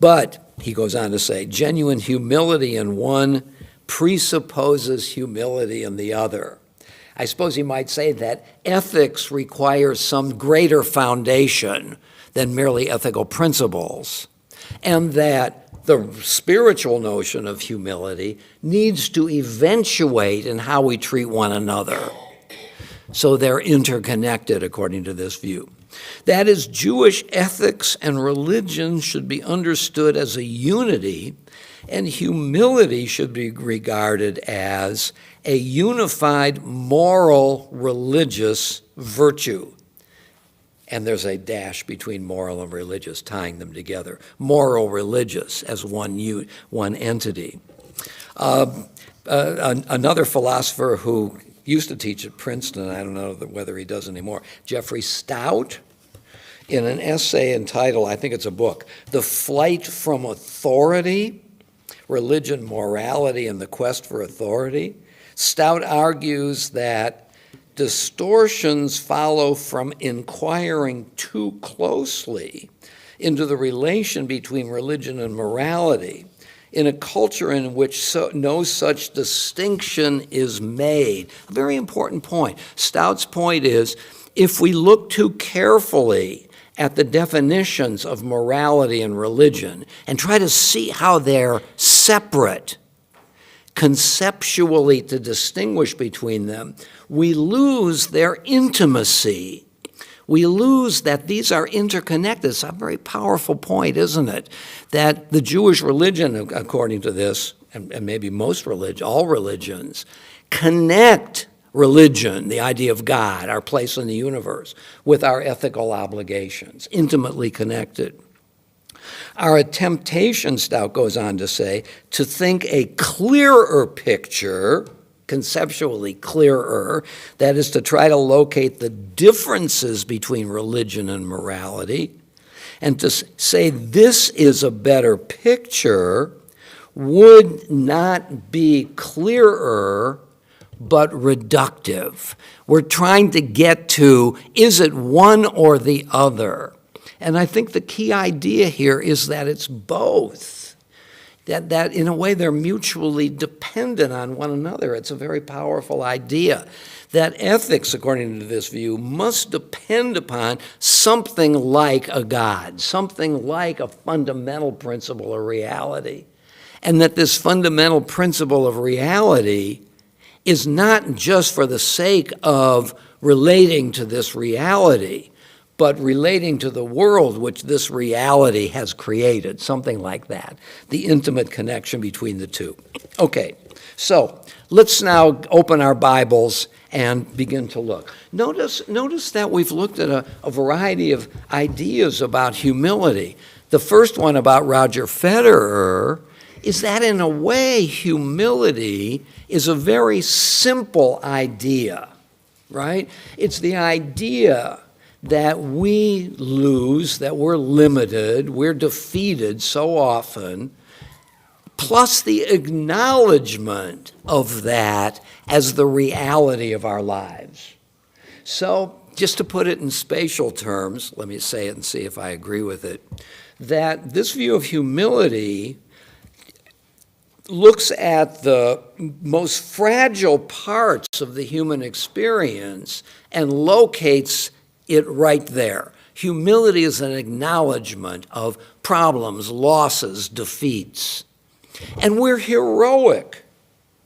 But, he goes on to say, genuine humility in one presupposes humility in the other. I suppose you might say that ethics requires some greater foundation than merely ethical principles, and that the spiritual notion of humility needs to eventuate in how we treat one another. So they're interconnected, according to this view. That is, Jewish ethics and religion should be understood as a unity, and humility should be regarded as a unified moral religious virtue. And there's a dash between moral and religious, tying them together. Moral religious as one entity. Another philosopher who used to teach at Princeton, I don't know whether he does anymore, Jeffrey Stout, in an essay entitled, I think it's a book, The Flight from Authority, Religion, Morality, and the Quest for Authority, Stout argues that distortions follow from inquiring too closely into the relation between religion and morality in a culture in which no such distinction is made. A very important point. Stout's point is, if we look too carefully at the definitions of morality and religion and try to see how they're separate, conceptually to distinguish between them, we lose their intimacy. We lose that these are interconnected. It's a very powerful point, isn't it? That the Jewish religion, according to this, and maybe all religions, connect religion, the idea of God, our place in the universe, with our ethical obligations, intimately connected. Our temptation, Stout goes on to say, to think a clearer picture, conceptually clearer, that is to try to locate the differences between religion and morality, and to say this is a better picture would not be clearer but reductive. We're trying to get to, is it one or the other? And I think the key idea here is that it's both. That in a way they're mutually dependent on one another. It's a very powerful idea. That ethics, according to this view, must depend upon something like a God, something like a fundamental principle of reality. And that this fundamental principle of reality is not just for the sake of relating to this reality, but relating to the world which this reality has created, something like that, the intimate connection between the two. Okay, so let's now open our Bibles and begin to look. Notice that we've looked at a variety of ideas about humility. The first one about Roger Federer is that in a way humility is a very simple idea, right? It's the idea that we lose, that we're limited, we're defeated so often, plus the acknowledgement of that as the reality of our lives. So, just to put it in spatial terms, let me say it and see if I agree with it, that this view of humility looks at the most fragile parts of the human experience and locates it right there. Humility is an acknowledgement of problems, losses, defeats. And we're heroic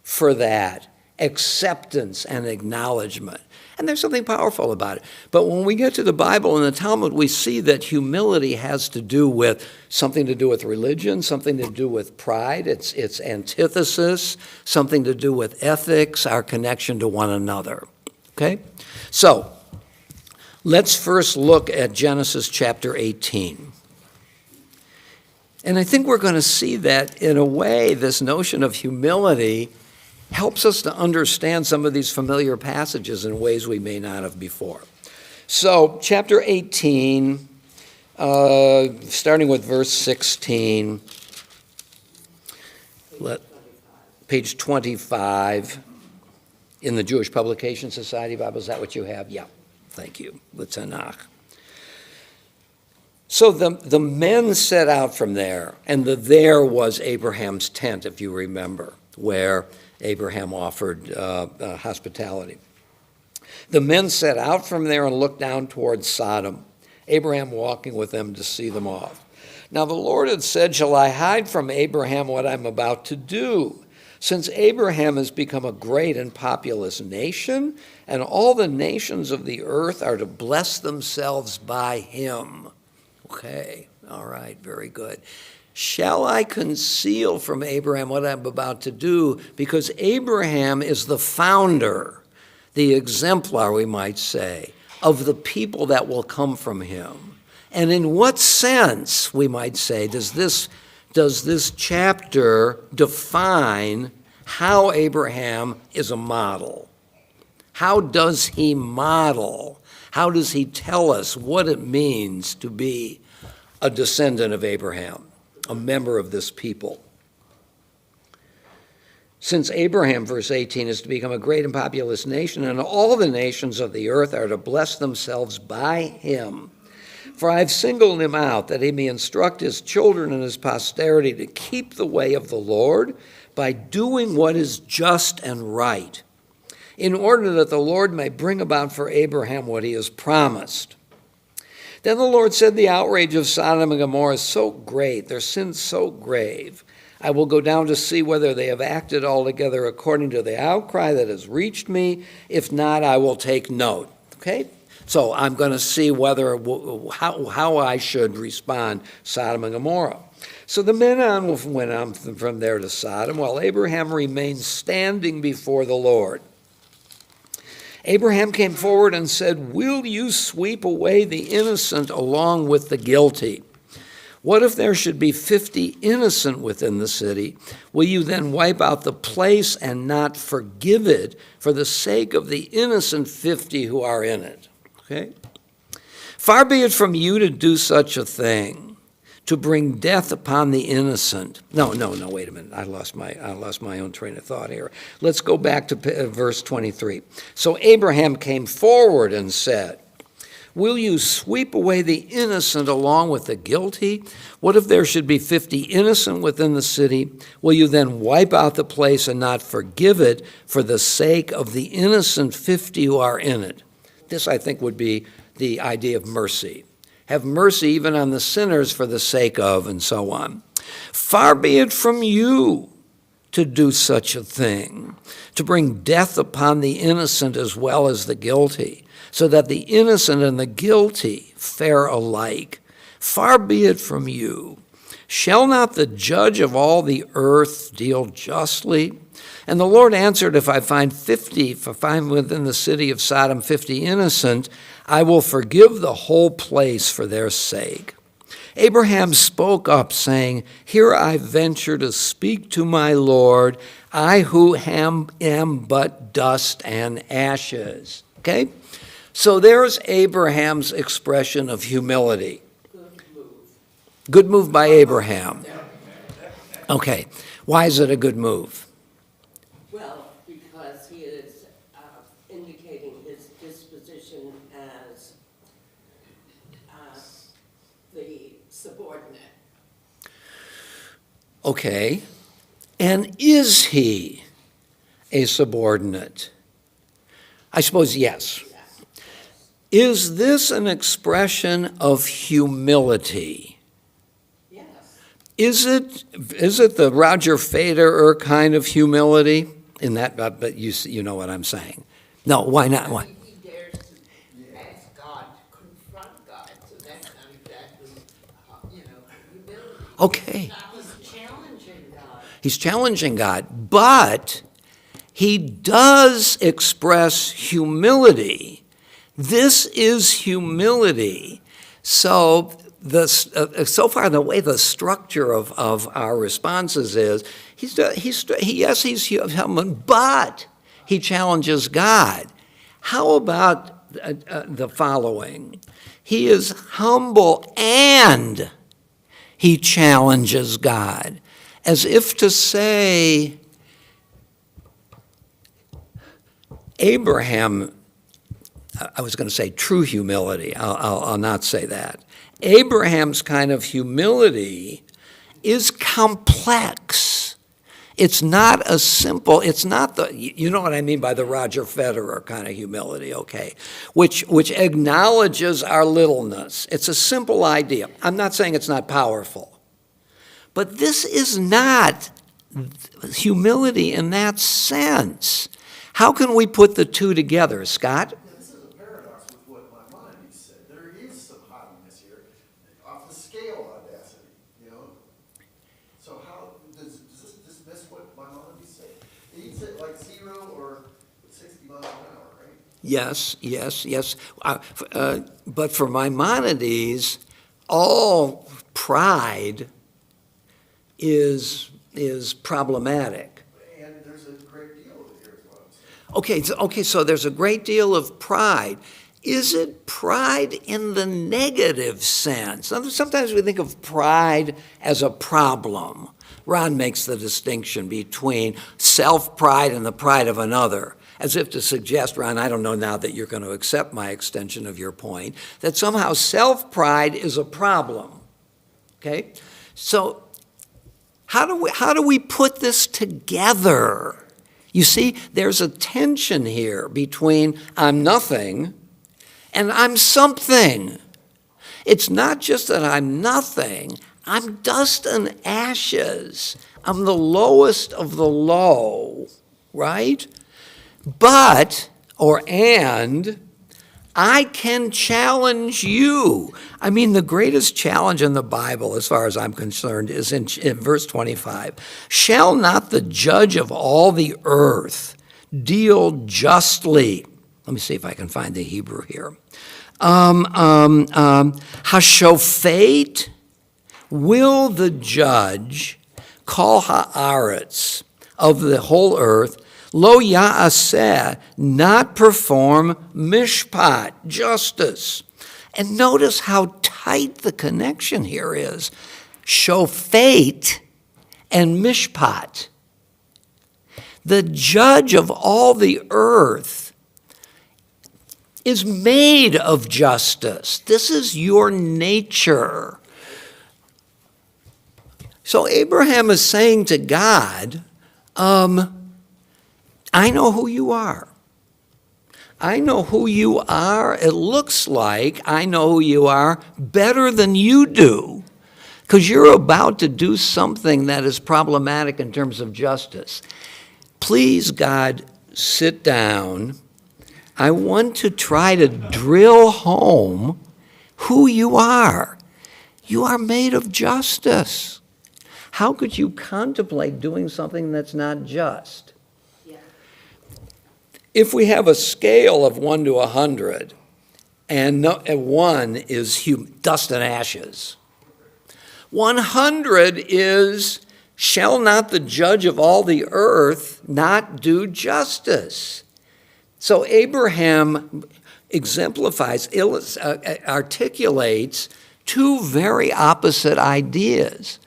for that acceptance and acknowledgement. And there's something powerful about it. But when we get to the Bible and the Talmud, we see that humility has to do with something to do with religion, something to do with pride, its antithesis, something to do with ethics, our connection to one another. Okay? So, let's first look at Genesis chapter 18. And I think we're going to see that, in a way, this notion of humility helps us to understand some of these familiar passages in ways we may not have before. So, chapter 18, starting with verse 16, page 25 in the Jewish Publication Society Bible. Is that what you have? Yeah. Thank you. The Tanakh. So the men set out from there, and there was Abraham's tent, if you remember, where Abraham offered hospitality. The men set out from there and looked down towards Sodom, Abraham walking with them to see them off. Now the Lord had said, "Shall I hide from Abraham what I'm about to do? Since Abraham has become a great and populous nation, and all the nations of the earth are to bless themselves by him." Okay, all right, very good. "Shall I conceal from Abraham what I'm about to do?" Because Abraham is the founder, the exemplar, we might say, of the people that will come from him. And in what sense, we might say, does this chapter define how Abraham is a model? How does he model? How does he tell us what it means to be a descendant of Abraham, a member of this people? Since Abraham, verse 18, is to become a great and populous nation, and all the nations of the earth are to bless themselves by him. For I've singled him out, that he may instruct his children and his posterity to keep the way of the Lord by doing what is just and right, in order that the Lord may bring about for Abraham what he has promised. Then the Lord said, "The outrage of Sodom and Gomorrah is so great, their sin so grave. I will go down to see whether they have acted altogether according to the outcry that has reached me. If not, I will take note." Okay? So I'm going to see how I should respond, Sodom and Gomorrah. So the men went on from there to Sodom, while Abraham remained standing before the Lord. Abraham came forward and said, "Will you sweep away the innocent along with the guilty? What if there should be 50 innocent within the city? Will you then wipe out the place and not forgive it for the sake of the innocent 50 who are in it?" Okay? "Far be it from you to do such a thing, to bring death upon the innocent." No, wait a minute. I lost my own train of thought here. Let's go back to verse 23. So Abraham came forward and said, Will you sweep away the innocent along with the guilty? What if there should be 50 innocent within the city? Will you then wipe out the place and not forgive it for the sake of the innocent 50 who are in it? This, I think, would be the idea of mercy. Have mercy even on the sinners for the sake of, and so on. Far be it from you to do such a thing, to bring death upon the innocent as well as the guilty, so that the innocent and the guilty fare alike. Far be it from you. Shall not the judge of all the earth deal justly? And the Lord answered, if I find within the city of Sodom 50 innocent, I will forgive the whole place for their sake. Abraham spoke up, saying, here I venture to speak to my Lord, I who am but dust and ashes. Okay? So there's Abraham's expression of humility. Good move by Abraham. Okay. Why is it a good move? Well, because he is indicating his disposition as the subordinate. Okay. And is he a subordinate? I suppose yes. Is this an expression of humility? Yes. Is it the Roger Federer kind of humility? In that, but you know what I'm saying. No, why not? Why? He dares to ask God to confront God, so that's not exactly, humility. Okay. He's challenging God. He's challenging God, but he does express humility. This is humility. So so far the way the structure of our responses is, yes, he's human, but he challenges God. How about the following? He is humble and he challenges God, as if to say, Abraham, I was going to say true humility. I'll not say that. Abraham's kind of humility is complex. It's not it's not you know what I mean by the Roger Federer kind of humility, okay, which acknowledges our littleness. It's a simple idea. I'm not saying it's not powerful, but this is not humility in that sense. How can we put the two together, Scott? This is a paradox with what Maimonides said. There is some haughtiness here, off the scale audacity, So how does this dismiss what Maimonides said? He said like 0 or 60 miles an hour, right? Yes. But for Maimonides, all pride is problematic. And there's a great deal of it here as well. Okay, so there's a great deal of pride. Is it pride in the negative sense? Sometimes we think of pride as a problem. Ron makes the distinction between self-pride and the pride of another, as if to suggest, Ron, I don't know now that you're going to accept my extension of your point, that somehow self-pride is a problem. Okay? So how do we put this together? You see, there's a tension here between I'm nothing and I'm something. It's not just that I'm nothing, I'm dust and ashes. I'm the lowest of the low, right? But, and, I can challenge you. I mean, the greatest challenge in the Bible, as far as I'm concerned, is in verse 25. Shall not the judge of all the earth deal justly? Let me see if I can find the Hebrew here. Hashofet, will the judge call haaretz of the whole earth, lo ya'aseh, not perform mishpat, justice. And notice how tight the connection here is. Shofet and mishpat. The judge of all the earth. is made of justice. This is your nature. So Abraham is saying to God, I know who you are. I know who you are. It looks like I know who you are better than you do, because you're about to do something that is problematic in terms of justice. Please, God, sit down. I want to try to drill home who you are. You are made of justice. How could you contemplate doing something that's not just? If we have a scale of 1 to 100, and 1 is dust and ashes, 100 is, shall not the judge of all the earth not do justice? So Abraham exemplifies, articulates two very opposite ideas.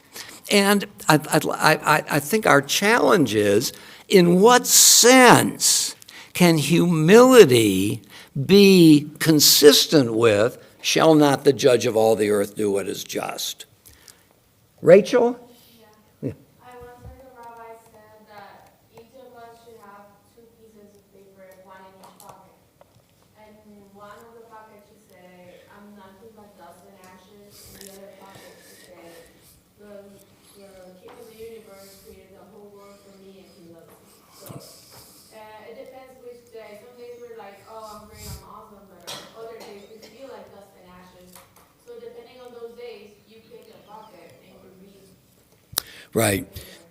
And I think our challenge is, in what sense can humility be consistent with, shall not the judge of all the earth do what is just? Rachel? I once heard a rabbi said that each of us should have 2 pieces of paper, one in each pocket. And in one of the pockets should say, I'm nothing but dust and ashes, and the other pocket should say, the King of the universe created the whole world for me and he loves me. So it depends which day. Some days we're like, oh, I'm great, I'm awesome, but other days we feel like dust and ashes. So depending on those days, you pick a pocket and you read. Right.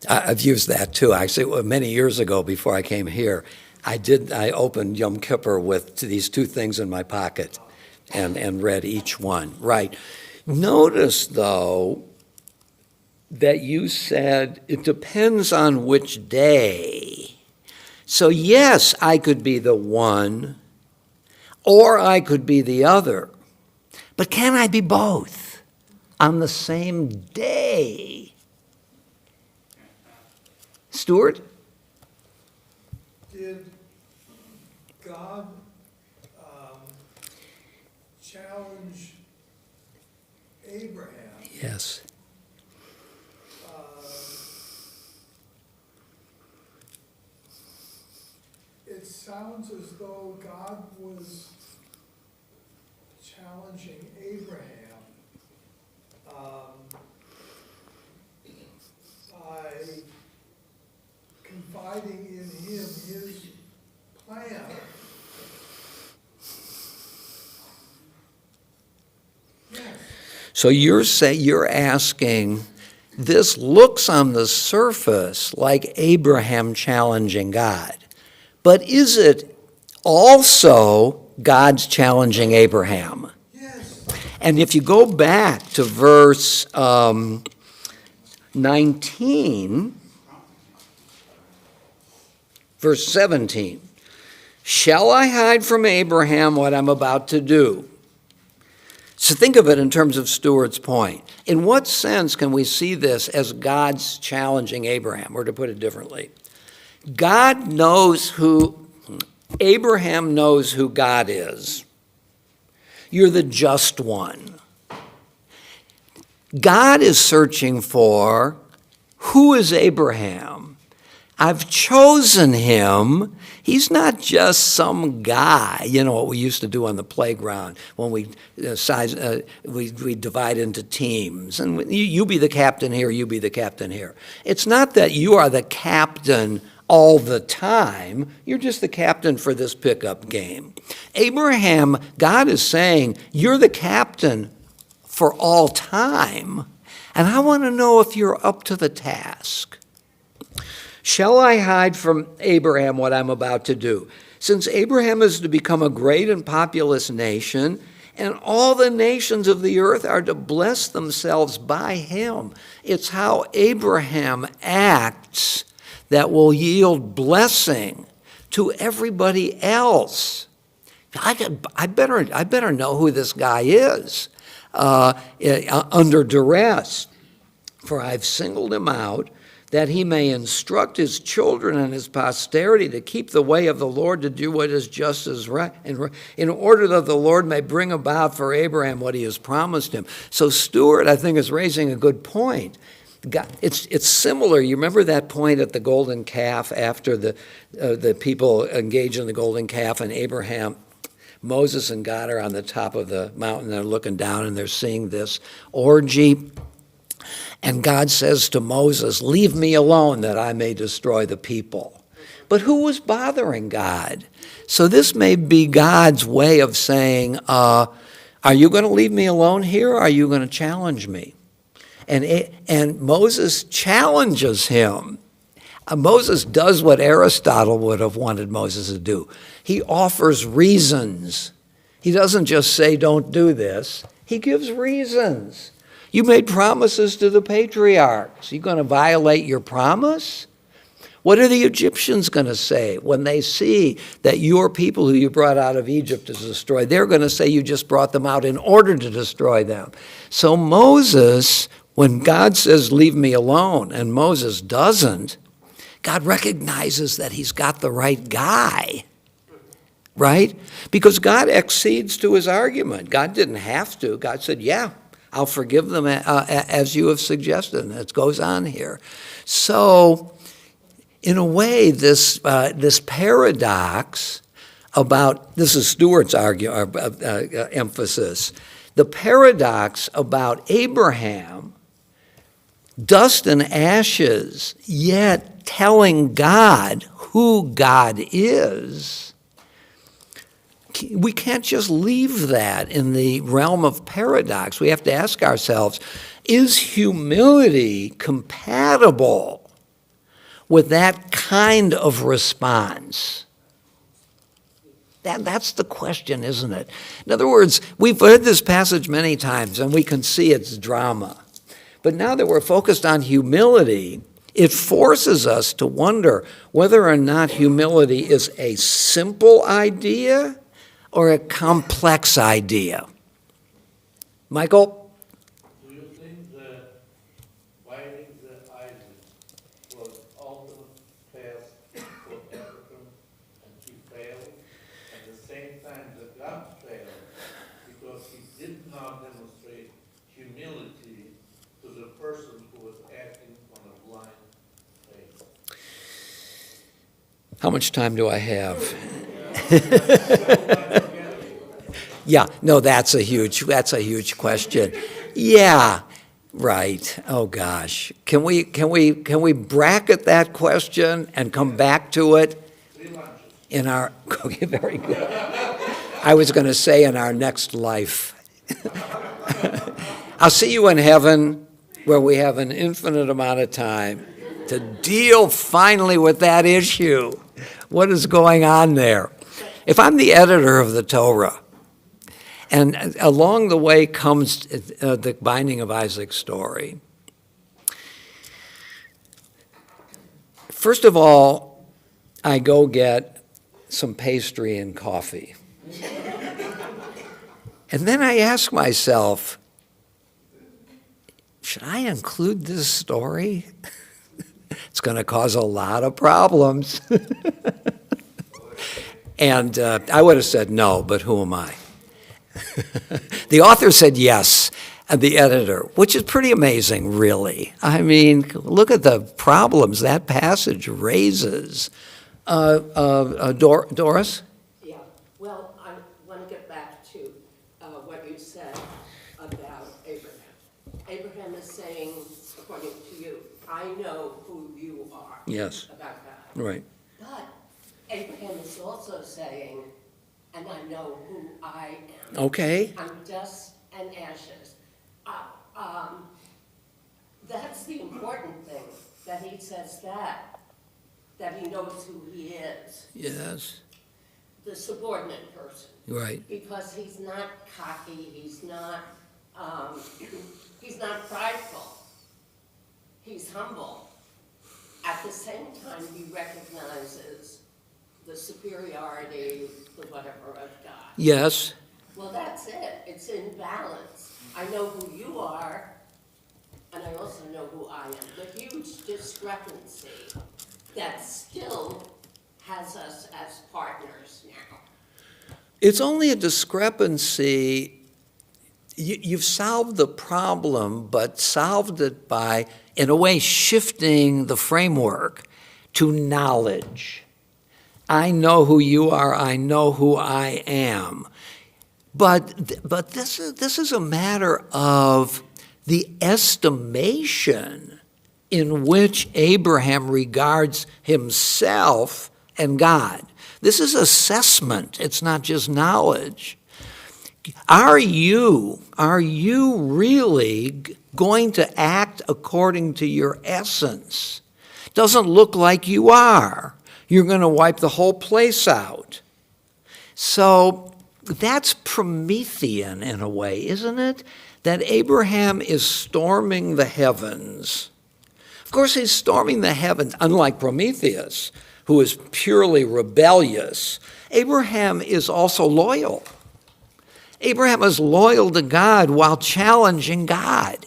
I've used that too. Actually, many years ago, before I came here, I opened Yom Kippur with these 2 things in my pocket and read each one. Right. Notice, though, that you said it depends on which day. So yes, I could be the one, or I could be the other. But can I be both on the same day? Stuart? Did God challenge Abraham? Yes. It sounds as though God was challenging Abraham by confiding in him his plan. Yes. So you're asking, this looks on the surface like Abraham challenging God, but is it also God's challenging Abraham? Yes. And if you go back to verse 19, verse 17, shall I hide from Abraham what I'm about to do? So think of it in terms of Stuart's point. In what sense can we see this as God's challenging Abraham? Or to put it differently, Abraham knows who God is. You're the just one. God is searching for, who is Abraham? I've chosen him. He's not just some guy. You know what we used to do on the playground when we divide into teams. And you be the captain here, you be the captain here. It's not that you are the captain all the time. You're just the captain for this pickup game. Abraham, God is saying, you're the captain for all time. And I want to know if you're up to the task. Shall I hide from Abraham what I'm about to do? Since Abraham is to become a great and populous nation, and all the nations of the earth are to bless themselves by him. It's how Abraham acts that will yield blessing to everybody else. I better know who this guy is under duress. For I've singled him out that he may instruct his children and his posterity to keep the way of the Lord, to do what is just as right, in order that the Lord may bring about for Abraham what he has promised him. So Stuart, I think, is raising a good point. God, it's similar. You remember that point at the golden calf after the people engage in the golden calf, and Abraham, Moses and God are on the top of the mountain. They're looking down and they're seeing this orgy. And God says to Moses, leave me alone that I may destroy the people. But who was bothering God? So this may be God's way of saying, are you going to leave me alone here, or are you going to challenge me? And Moses challenges him. Moses does what Aristotle would have wanted Moses to do. He offers reasons. He doesn't just say, don't do this. He gives reasons. You made promises to the patriarchs. You going to violate your promise? What are the Egyptians going to say when they see that your people who you brought out of Egypt is destroyed? They're going to say you just brought them out in order to destroy them. So Moses, when God says, leave me alone, and Moses doesn't, God recognizes that he's got the right guy, right? Because God accedes to his argument. God didn't have to. God said, yeah, I'll forgive them as you have suggested. And it goes on here. So, in a way, this paradox about, this is Stuart's emphasis, the paradox about Abraham, dust and ashes, yet telling God who God is. We can't just leave that in the realm of paradox. We have to ask ourselves, is humility compatible with that kind of response? That's the question, isn't it? In other words, we've read this passage many times, and we can see its drama. But now that we're focused on humility, it forces us to wonder whether or not humility is a simple idea or a complex idea. Michael? Do you think that binding the Isaac was ultimate task for Abraham and he failed? At the same time that God failed because he did not demonstrate humility to the person who was acting on a blind faith? How much time do I have? Yeah, no, that's a huge question. Yeah, right. Oh gosh, can we bracket that question and come back to it in our? Okay, very good. I was going to say in our next life. I'll see you in heaven, where we have an infinite amount of time to deal finally with that issue. What is going on there? If I'm the editor of the Torah, and along the way comes the binding of Isaac's story, first of all, I go get some pastry and coffee. And then I ask myself, should I include this story? It's going to cause a lot of problems. And I would have said no, but who am I? The author said yes, and the editor, which is pretty amazing, really. I mean, look at the problems that passage raises. Doris? Yeah, well, I want to get back to what you said about Abraham. Abraham is saying, according to you, I know who you are. Yes. About God. Right. But Abraham is also saying, and I know who I am. Okay. I'm dust and ashes. That's the important thing, that he says that he knows who he is. Yes. The subordinate person. Right. Because he's not cocky, he's not prideful. He's humble. At the same time, he recognizes the superiority, the whatever of God. Yes. Well, that's it. It's in balance. I know who you are, and and I also know who I am. The huge discrepancy that still has us as partners now. It's only a discrepancy. You've solved the problem, but solved it by, in a way, shifting the framework to knowledge. I know who you are. I know who I am. But this is a matter of the estimation in which Abraham regards himself and God. This is assessment. It's not just knowledge. Are you really going to act according to your essence? Doesn't look like you are. You're going to wipe the whole place out. So that's Promethean in a way, isn't it? That Abraham is storming the heavens. Of course, he's storming the heavens, unlike Prometheus, who is purely rebellious. Abraham is also loyal. Abraham is loyal to God while challenging God.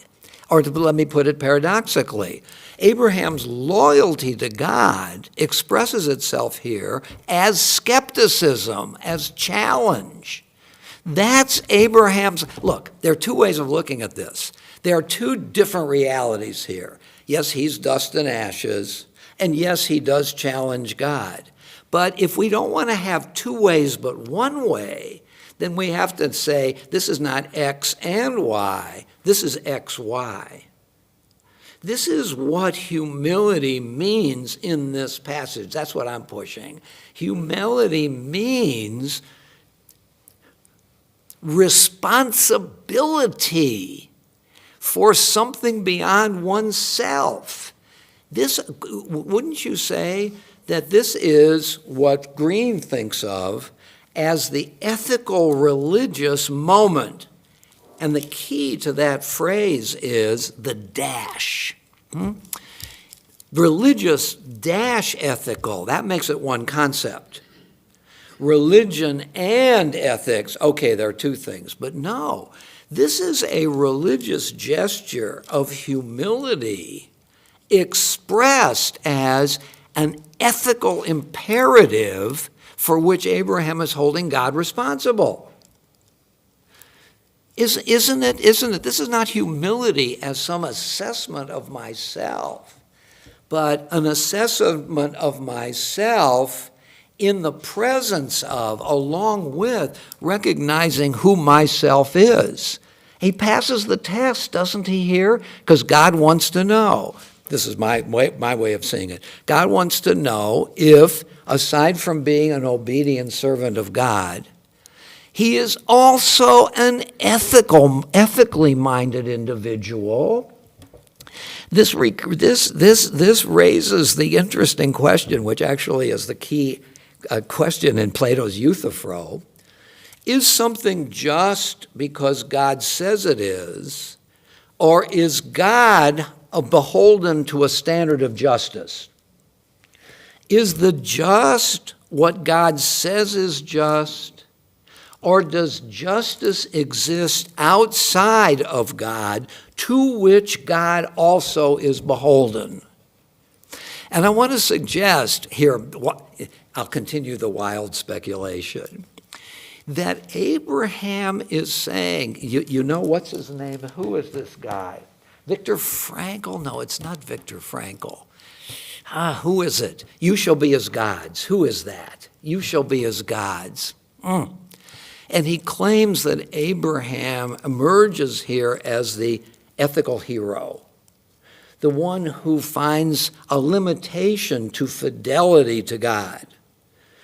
Or let me put it paradoxically, Abraham's loyalty to God expresses itself here as skepticism, as challenge. That's Abraham's. Look, there are two ways of looking at this. There are two different realities here. Yes, he's dust and ashes, and yes, he does challenge God. But if we don't want to have two ways but one way, then we have to say this is not X and Y, this is XY. This is what humility means in this passage. That's what I'm pushing. Humility means responsibility for something beyond oneself. This, wouldn't you say that this is what Green thinks of as the ethical religious moment? And the key to that phrase is the dash. Religious dash ethical, that makes it one concept. Religion and ethics, okay, there are two things, but no. This is a religious gesture of humility expressed as an ethical imperative for which Abraham is holding God responsible. Isn't it? This is not humility as some assessment of myself, but an assessment of myself in the presence of, along with, recognizing who myself is. He passes the test, doesn't he, here? Because God wants to know. This is my way of seeing it. God wants to know if, aside from being an obedient servant of God, he is also an ethically minded individual. This raises the interesting question, which actually is the key question in Plato's Euthyphro. Is something just because God says it is, or is God beholden to a standard of justice? Is the just what God says is just? Or does justice exist outside of God, to which God also is beholden? And I want to suggest here, I'll continue the wild speculation, that Abraham is saying, you know what's his name? Who is this guy? Viktor Frankl? No, it's not Viktor Frankl. Who is it? You shall be as gods. Who is that? You shall be as gods. And he claims that Abraham emerges here as the ethical hero, the one who finds a limitation to fidelity to God,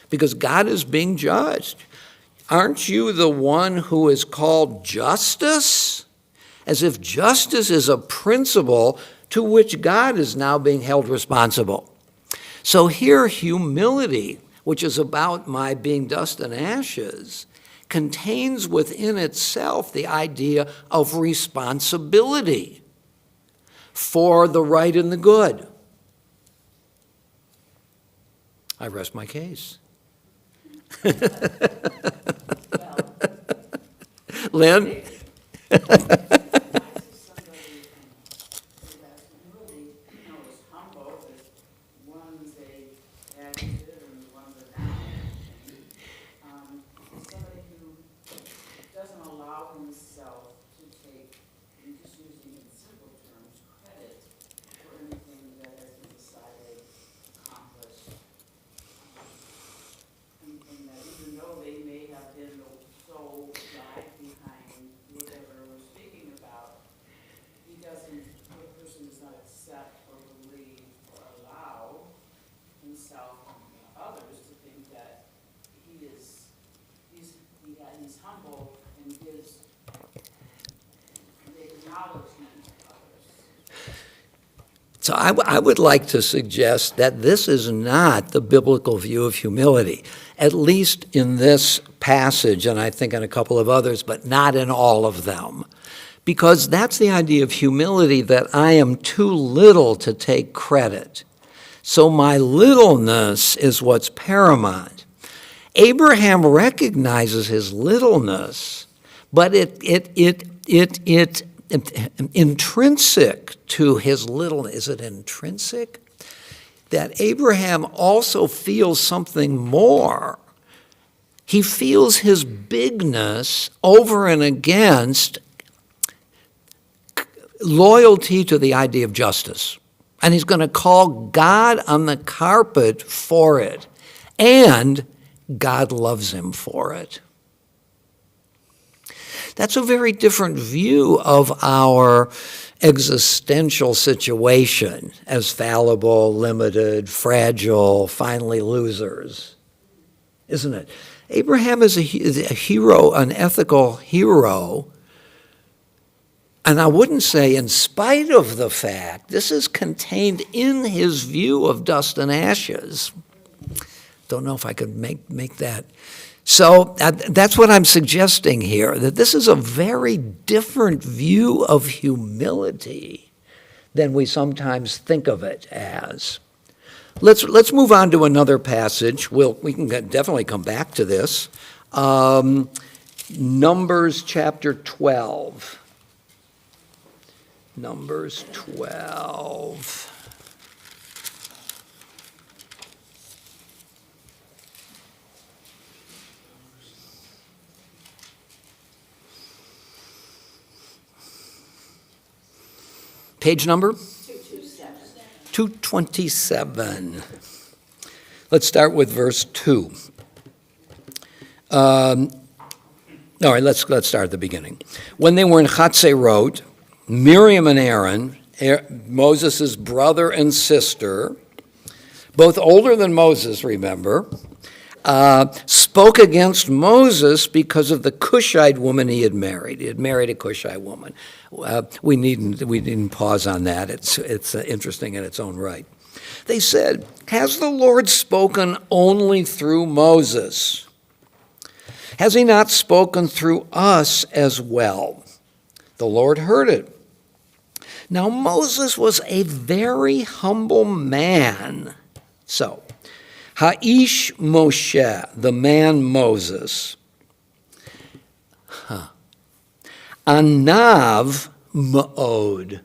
because God is being judged. Aren't you the one who is called justice? As if justice is a principle to which God is now being held responsible. So here, humility, which is about my being dust and ashes, contains within itself the idea of responsibility for the right and the good. I rest my case. Nice Lynn? if somebody So I would like to suggest that this is not the biblical view of humility, at least in this passage, and I think in a couple of others, but not in all of them. Because that's the idea of humility, that I am too little to take credit. So my littleness is what's paramount. Abraham recognizes his littleness, but intrinsic to his littleness, is it intrinsic? That Abraham also feels something more. He feels his bigness over and against loyalty to the idea of justice. And he's going to call God on the carpet for it. And God loves him for it. That's a very different view of our existential situation as fallible, limited, fragile, finally losers, isn't it? Abraham is a hero, an ethical hero, and I wouldn't say in spite of the fact, this is contained in his view of dust and ashes. Don't know if I could make that. So that's what I'm suggesting here, that this is a very different view of humility than we sometimes think of it as. Let's move on to another passage. We can definitely come back to this. Numbers chapter 12. Numbers 12. Page number? 227. Let's start with verse 2. All right, let's start at the beginning. When they were in Hartzmark, Miriam and Aaron, Moses' brother and sister, both older than Moses, remember, spoke against Moses because of the Cushite woman he had married. He had married a Cushite woman. We needn't pause on that. It's interesting in its own right. They said, "Has the Lord spoken only through Moses? Has he not spoken through us as well?" The Lord heard it. Now Moses was a very humble man. So, Ha'ish Moshe, the man Moses. Anav ma'od.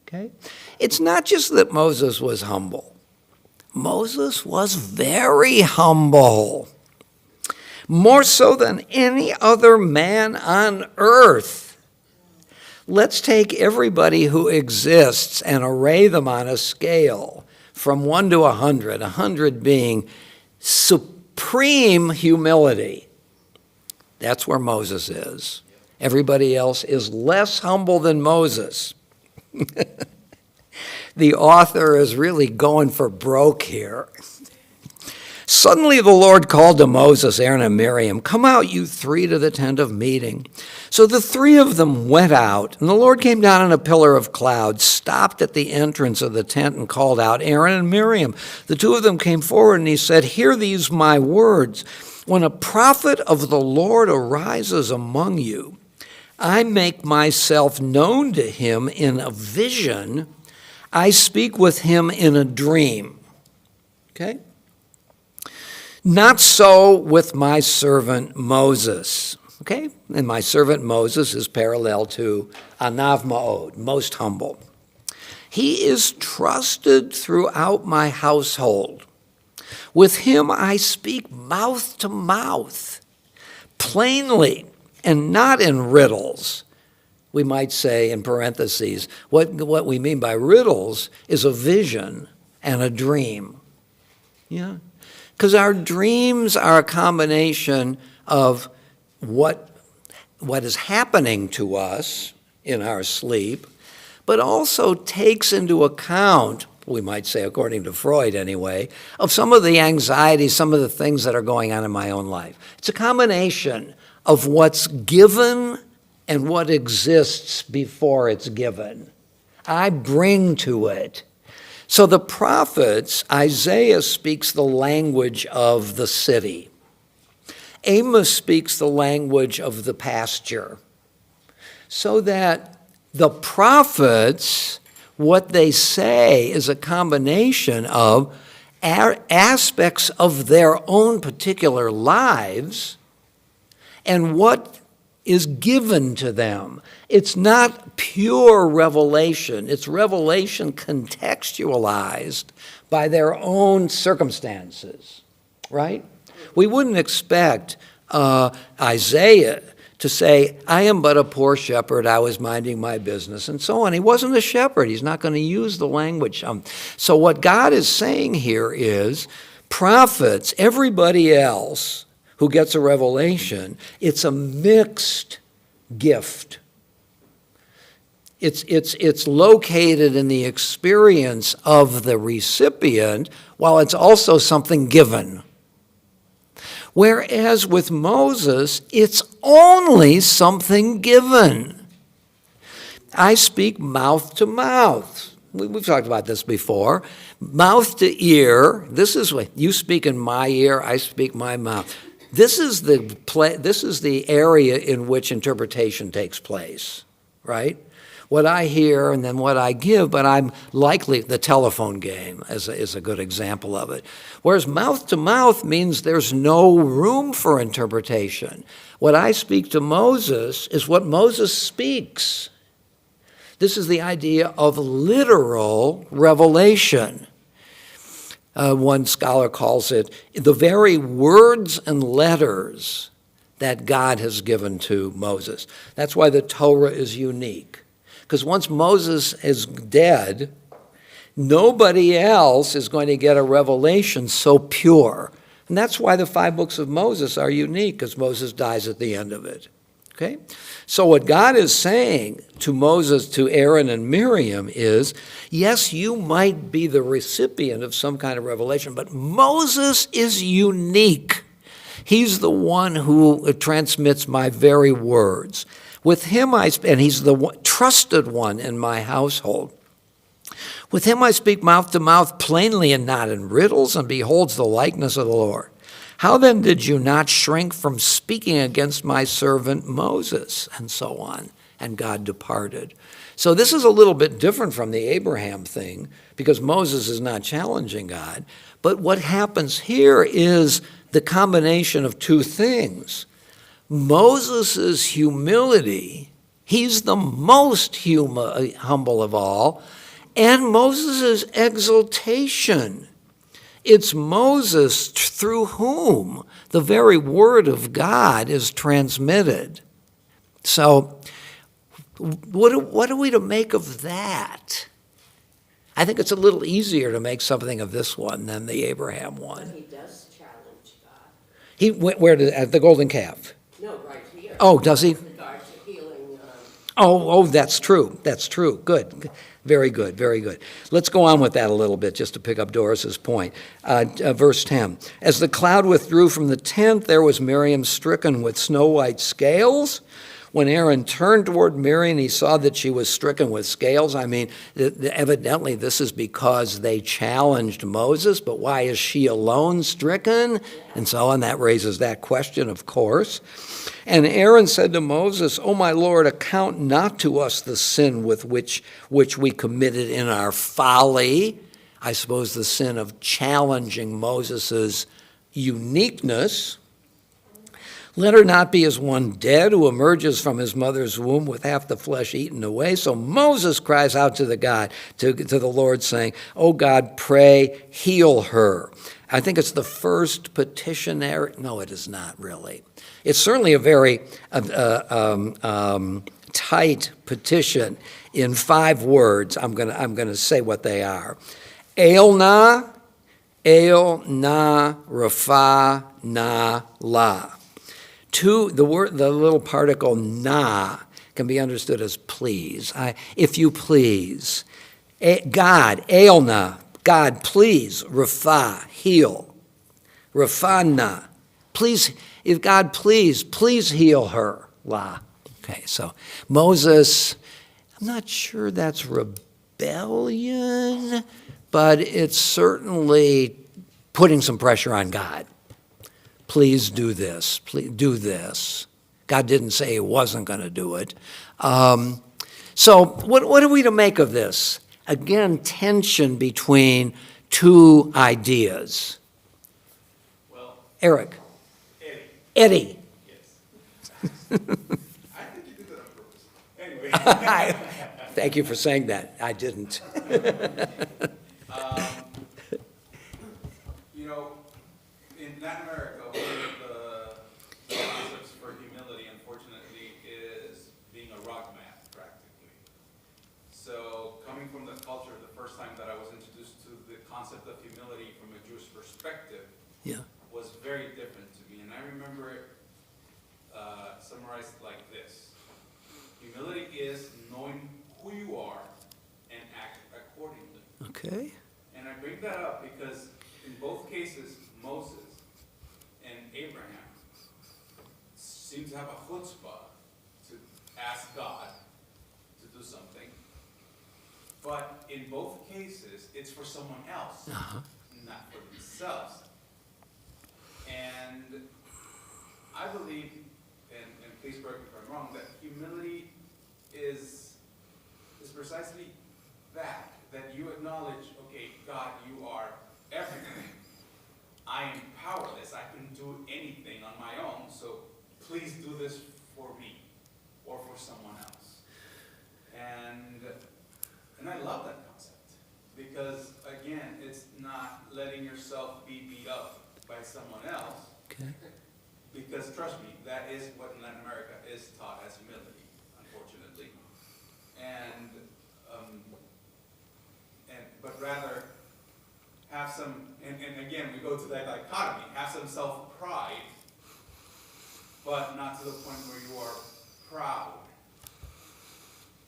Okay? It's not just that Moses was humble. Moses was very humble. More so than any other man on earth. Let's take everybody who exists and array them on a scale from 1 to 100, 100 being supreme humility. That's where Moses is. Everybody else is less humble than Moses. The author is really going for broke here. Suddenly the Lord called to Moses, Aaron, and Miriam, "Come out, you three, to the tent of meeting." So the three of them went out, and the Lord came down in a pillar of cloud, stopped at the entrance of the tent, and called out Aaron and Miriam. The two of them came forward, and he said, "Hear these my words. When a prophet of the Lord arises among you, I make myself known to him in a vision. I speak with him in a dream." Okay? Not so with my servant Moses. Okay? And my servant Moses is parallel to Anav Ma'od, most humble. He is trusted throughout my household. With him I speak mouth to mouth, plainly, and not in riddles. We might say, in parentheses, what we mean by riddles is a vision and a dream. Yeah? Because our dreams are a combination of what is happening to us in our sleep, but also takes into account, we might say according to Freud anyway, of some of the anxiety, some of the things that are going on in my own life. It's a combination of what's given and what exists before it's given. I bring to it So the prophets, Isaiah speaks the language of the city. Amos speaks the language of the pasture. So that the prophets, what they say is a combination of aspects of their own particular lives and what is given to them. It's not pure revelation. It's revelation contextualized by their own circumstances, right? We wouldn't expect Isaiah to say, I am but a poor shepherd, I was minding my business, and so on. He wasn't a shepherd. He's not going to use the language. So what God is saying here is, prophets, everybody else who gets a revelation, it's a mixed gift. It's located in the experience of the recipient, while it's also something given. Whereas with Moses, it's only something given. I speak mouth to mouth. We've talked about this before. Mouth to ear, this is what you speak in my ear, I speak my mouth. This is the area in which interpretation takes place, right? What I hear and then what I give, but I'm likely, the telephone game is a good example of it. Whereas mouth to mouth means there's no room for interpretation. What I speak to Moses is what Moses speaks. This is the idea of literal revelation. One scholar calls it the very words and letters that God has given to Moses. That's why the Torah is unique. Because once Moses is dead, nobody else is going to get a revelation so pure. And that's why the 5 books of Moses are unique, because Moses dies at the end of it. Okay? So what God is saying to Moses, to Aaron and Miriam is, yes, you might be the recipient of some kind of revelation, but Moses is unique. He's the one who transmits my very words. With him and he's the trusted one in my household. With him I speak mouth to mouth plainly and not in riddles, and beholds the likeness of the Lord. How then did you not shrink from speaking against my servant Moses? And so on. And God departed. So this is a little bit different from the Abraham thing, because Moses is not challenging God. But what happens here is the combination of 2 things. Moses' humility, he's the most humble of all, and Moses' exaltation. It's Moses through whom the very word of God is transmitted. So what are we to make of that? I think it's a little easier to make something of this one than the Abraham one. He does challenge God. He went where at the golden calf? No, right here. Oh, does he? With regard to healing. Oh, that's true. That's true. Good. Very good. Very good. Let's go on with that a little bit, just to pick up Doris's point. Verse 10. As the cloud withdrew from the tent, there was Miriam stricken with snow-white scales. When Aaron turned toward Miriam, he saw that she was stricken with scales. I mean, evidently this is because they challenged Moses, but why is she alone stricken? And so on. That raises that question, of course. And Aaron said to Moses, "O my Lord, account not to us the sin with which we committed in our folly." I suppose the sin of challenging Moses' uniqueness. Let her not be as one dead who emerges from his mother's womb with half the flesh eaten away. So Moses cries out to the Lord, saying, "O God, pray, heal her." I think it's the first petition there. No, it is not really. It's certainly a very tight petition in 5 words. I'm gonna say what they are. El na, rafa na la. The little particle na can be understood as please. If you please. God, elna, God, please. Rafa, heal. Rafana, please, if God please heal her. La. Okay, so Moses, I'm not sure that's rebellion, but it's certainly putting some pressure on God. Please do this. Please do this. God didn't say he wasn't going to do it. So what are we to make of this? Again, tension between two ideas. Well, Eric. Eddie. Eddie. Yes. I think you did that on purpose. Anyway. Thank you for saying that. I didn't. You know, in Latin America, one of the concepts for humility, unfortunately, is being a rock man, practically. So, coming from the culture, the first time that I was introduced to the concept of humility from a Jewish perspective was very different to me. And I remember it summarized like this. Humility is knowing who you are and act accordingly. Okay. And I bring that up because in both cases, Moses and Abraham seem to have a chutzpah to ask God to do something. But in both cases, it's for someone else, not for themselves. And I believe, and please correct me if I'm wrong, that humility is precisely that you acknowledge, okay, God, you are everything. I am powerless. I couldn't do anything on my own, so please do this for me or for someone else. And I love that concept because, again, it's not letting yourself be beat up by someone else. Okay. Because trust me, that is what in Latin America is taught as humility, unfortunately. But rather have some, and again, we go to that dichotomy, have some self-pride, but not to the point where you are proud.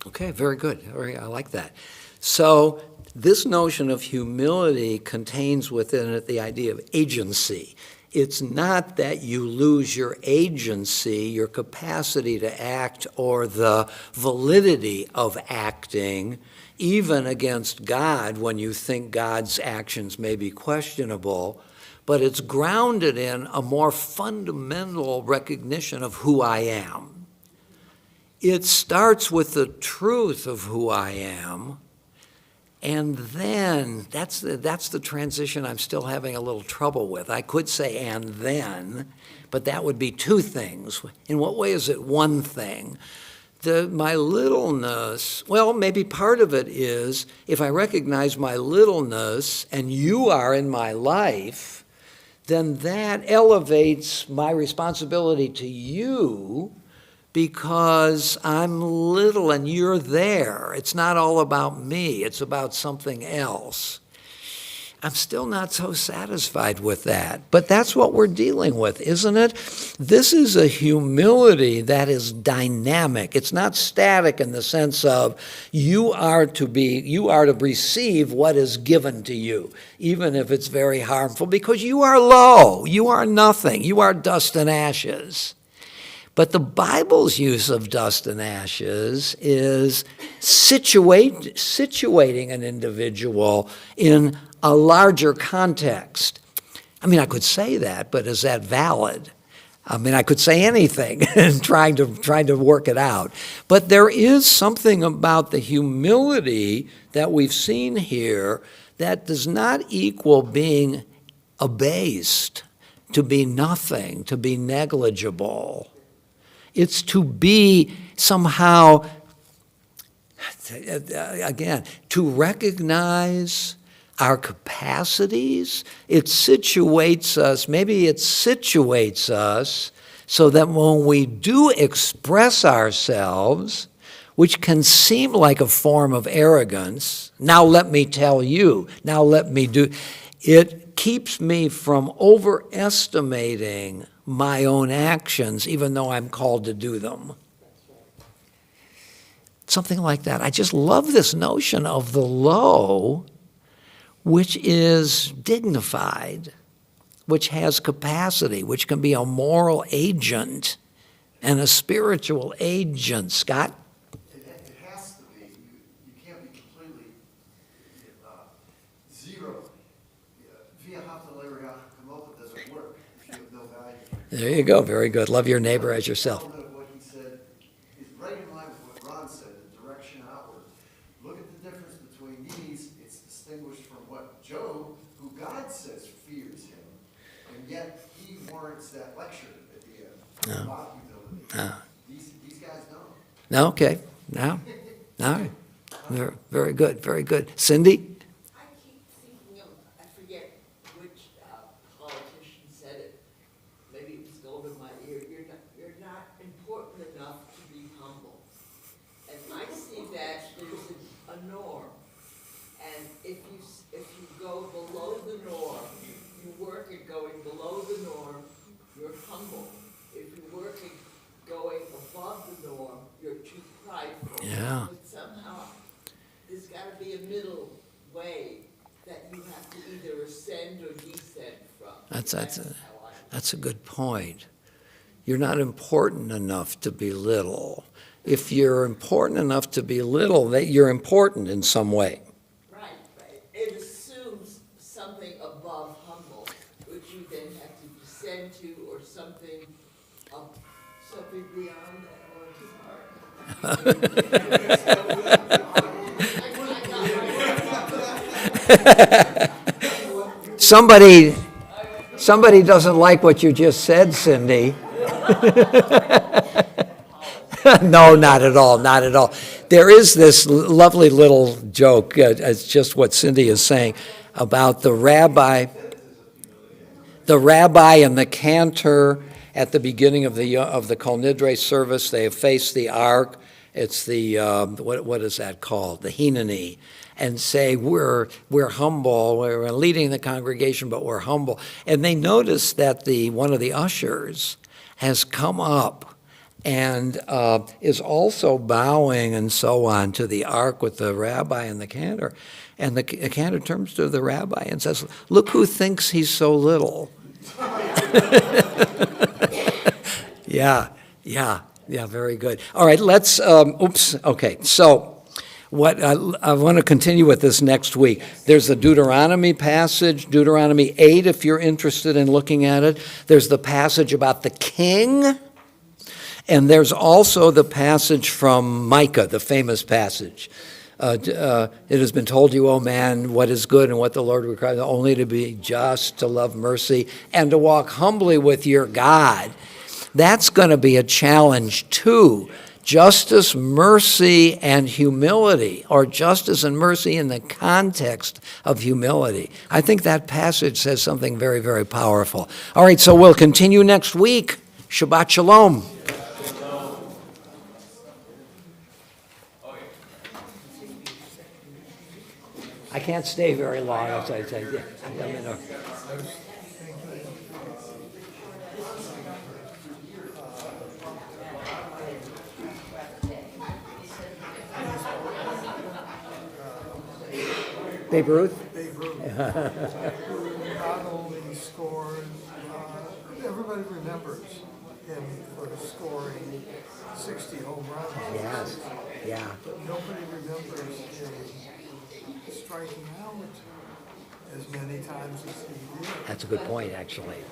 Okay, very good. I like that. So this notion of humility contains within it the idea of agency. It's not that you lose your agency, your capacity to act, or the validity of acting, even against God when you think God's actions may be questionable, but it's grounded in a more fundamental recognition of who I am. It starts with the truth of who I am, and then that's the transition I'm still having a little trouble with. I could say and then, but that would be two things. In what way is it one thing? My littleness, well, maybe part of it is if I recognize my littleness and you are in my life, then that elevates my responsibility to you because I'm little and you're there. It's not all about me. It's about something else. I'm still not so satisfied with that. But that's what we're dealing with, isn't it? This is a humility that is dynamic. It's not static in the sense of you are to receive what is given to you, even if it's very harmful, because you are low, you are nothing, you are dust and ashes. But the Bible's use of dust and ashes is situating an individual in a larger context. I mean, I could say that, but is that valid? I mean, I could say anything and trying to work it out. But there is something about the humility that we've seen here that does not equal being abased, to be nothing, to be negligible. It's to be somehow, again, to recognize our capacities. It situates us so that when we do express ourselves, which can seem like a form of arrogance, now let me tell you, now let me do, it keeps me from overestimating my own actions, even though I'm called to do them. Something like that. I just love this notion of the low, which is dignified, which has capacity, which can be a moral agent and a spiritual agent. Scott? It has to be. You can't be completely There you go. Very good. Love your neighbor as yourself. Element of what he said is right in line with what Ron said, the direction outward. Look at the difference between these. It's distinguished from what Job, who God says fears him, and yet he warrants that lecture at the end about humility. No. These guys don't. No, okay. No. No. Very good. Very good. Cindy? I keep thinking of, I forget which politician said it, maybe it was Golda Meir, you're not important enough to be humble. And I see that there's a norm, and if you go below the norm, you work at going below the norm, you're humble. If you work at going above the norm, you're too prideful. Yeah. But somehow, there's gotta be a middle way that you have to either ascend or descend from. That's a good point. You're not important enough to be little. If you're important enough to be little, that you're important in some way. Right. It assumes something above humble, which you then have to descend to, or something beyond that, or too hard. Somebody doesn't like what you just said, Cindy. No, not at all, not at all. There is this lovely little joke, it's just what Cindy is saying, about the rabbi and the cantor at the beginning of the Kol Nidre service. They have faced the ark. It's the, what is that called? The Hineni. And say, we're humble, we're leading the congregation, but we're humble. And they notice that one of the ushers has come up and is also bowing and so on to the ark with the rabbi and the cantor. And the cantor turns to the rabbi and says, look who thinks he's so little. Yeah, very good. All right, let's, okay, so what I want to continue with this next week. There's the Deuteronomy passage, Deuteronomy 8, if you're interested in looking at it. There's the passage about the king, and there's also the passage from Micah, the famous passage. It has been told you, O man, what is good and what the Lord requires, only to be just, to love mercy, and to walk humbly with your God. That's going to be a challenge too. Justice, mercy, and humility, or justice and mercy in the context of humility. I think that passage says something very, very powerful. All right, so we'll continue next week. Shabbat Shalom. I can't stay very long, as I say. Babe Ruth? Babe Ruth. Not only scored, everybody remembers him for scoring 60 home runs. Yes, yeah. But nobody remembers him striking out as many times as he did. That's a good point, actually.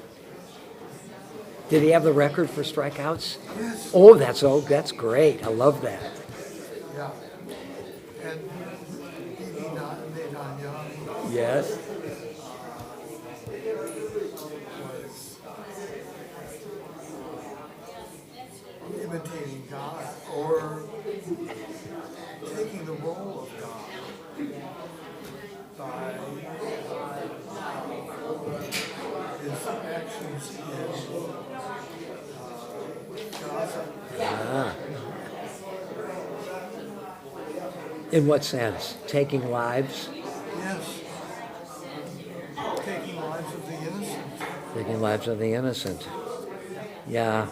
Did he have the record for strikeouts? Yes. Oh, that's great. I love that. Yeah. And Yes. Was imitating God or taking the role of God by his actions in Gaza. In what sense? Taking lives? Yes. Taking lives of the innocent. Taking lives of the innocent. Yeah.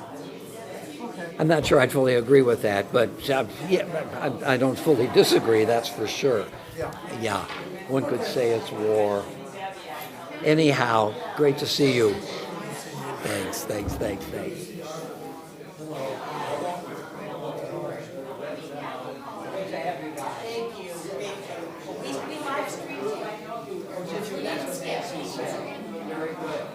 Okay. I'm not sure I fully agree with that, but I don't fully disagree, that's for sure. Yeah. One could say it's war. Anyhow, great to see you. Thanks. Very good.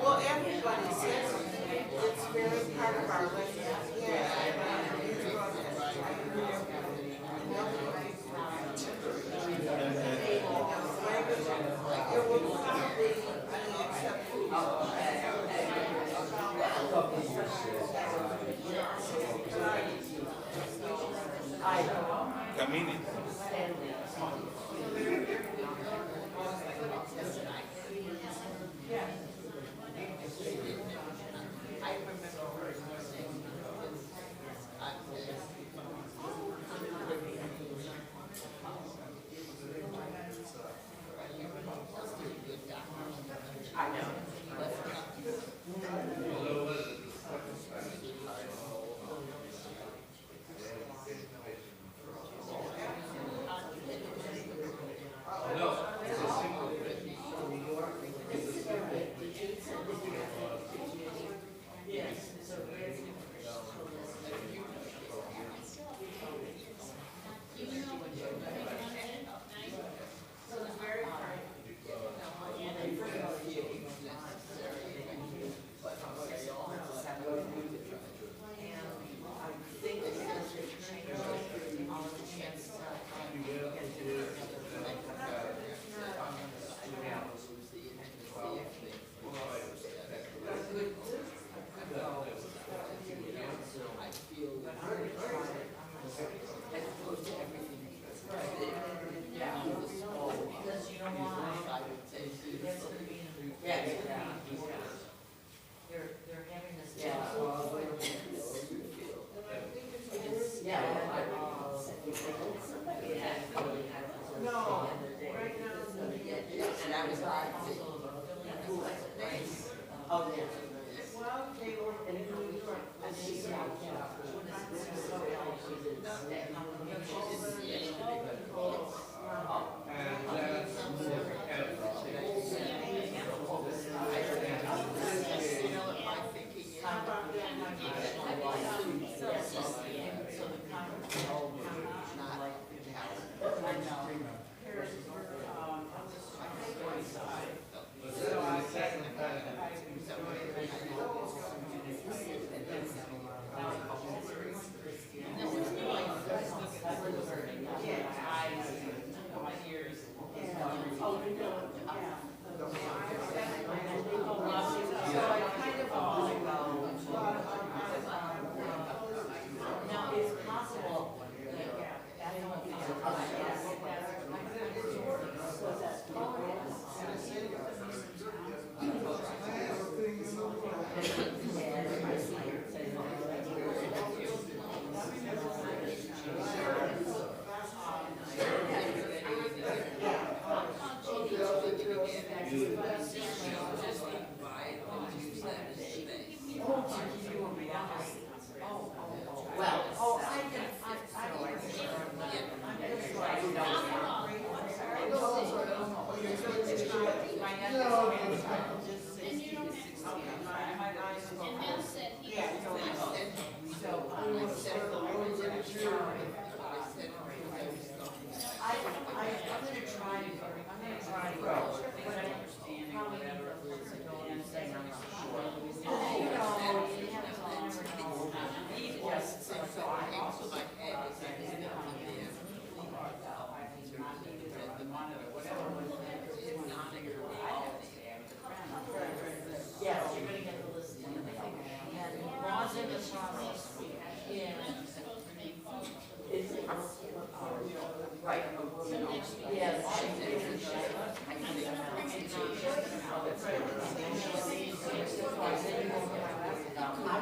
Well, everybody says it's very part of our life. Yeah, it will probably be except Camine.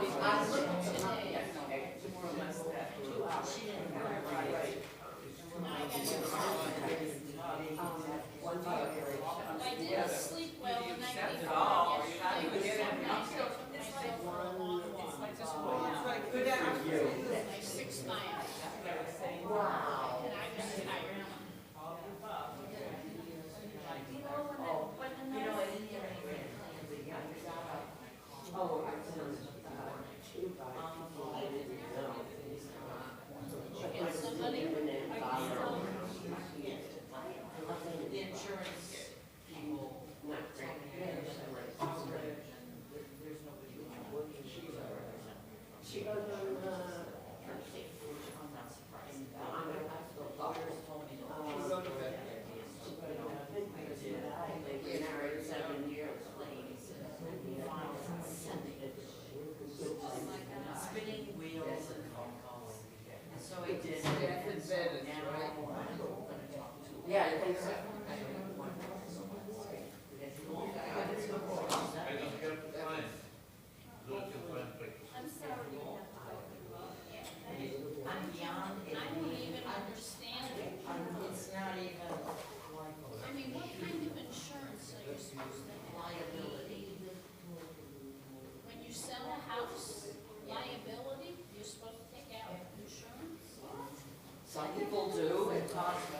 I looked today, yesterday, more or less that, 2 hours. Right. One day. I didn't sleep well the night before yesterday. It was so nice. I took myself for a long walk. Good afternoon. Like 6 miles. Wow. And I was tired. Oh, I was, two by people I didn't know. Get somebody. The insurance people, Not great. there's nobody working. She goes on, I'm not surprised. on a hospital. Lawyers told me to. They've been married 7 years. Spinning wheels and phone calls. And so I did. Staff advantage, right? Yeah, I think so. I don't get the time. Look at my picture. I'm sorry. I'm beyond it. I don't even understand it. It's not even like I mean, what kind of insurance are you supposed to have? liability. When you sell a house, liability, you're supposed to take out insurance? Some people do, it costs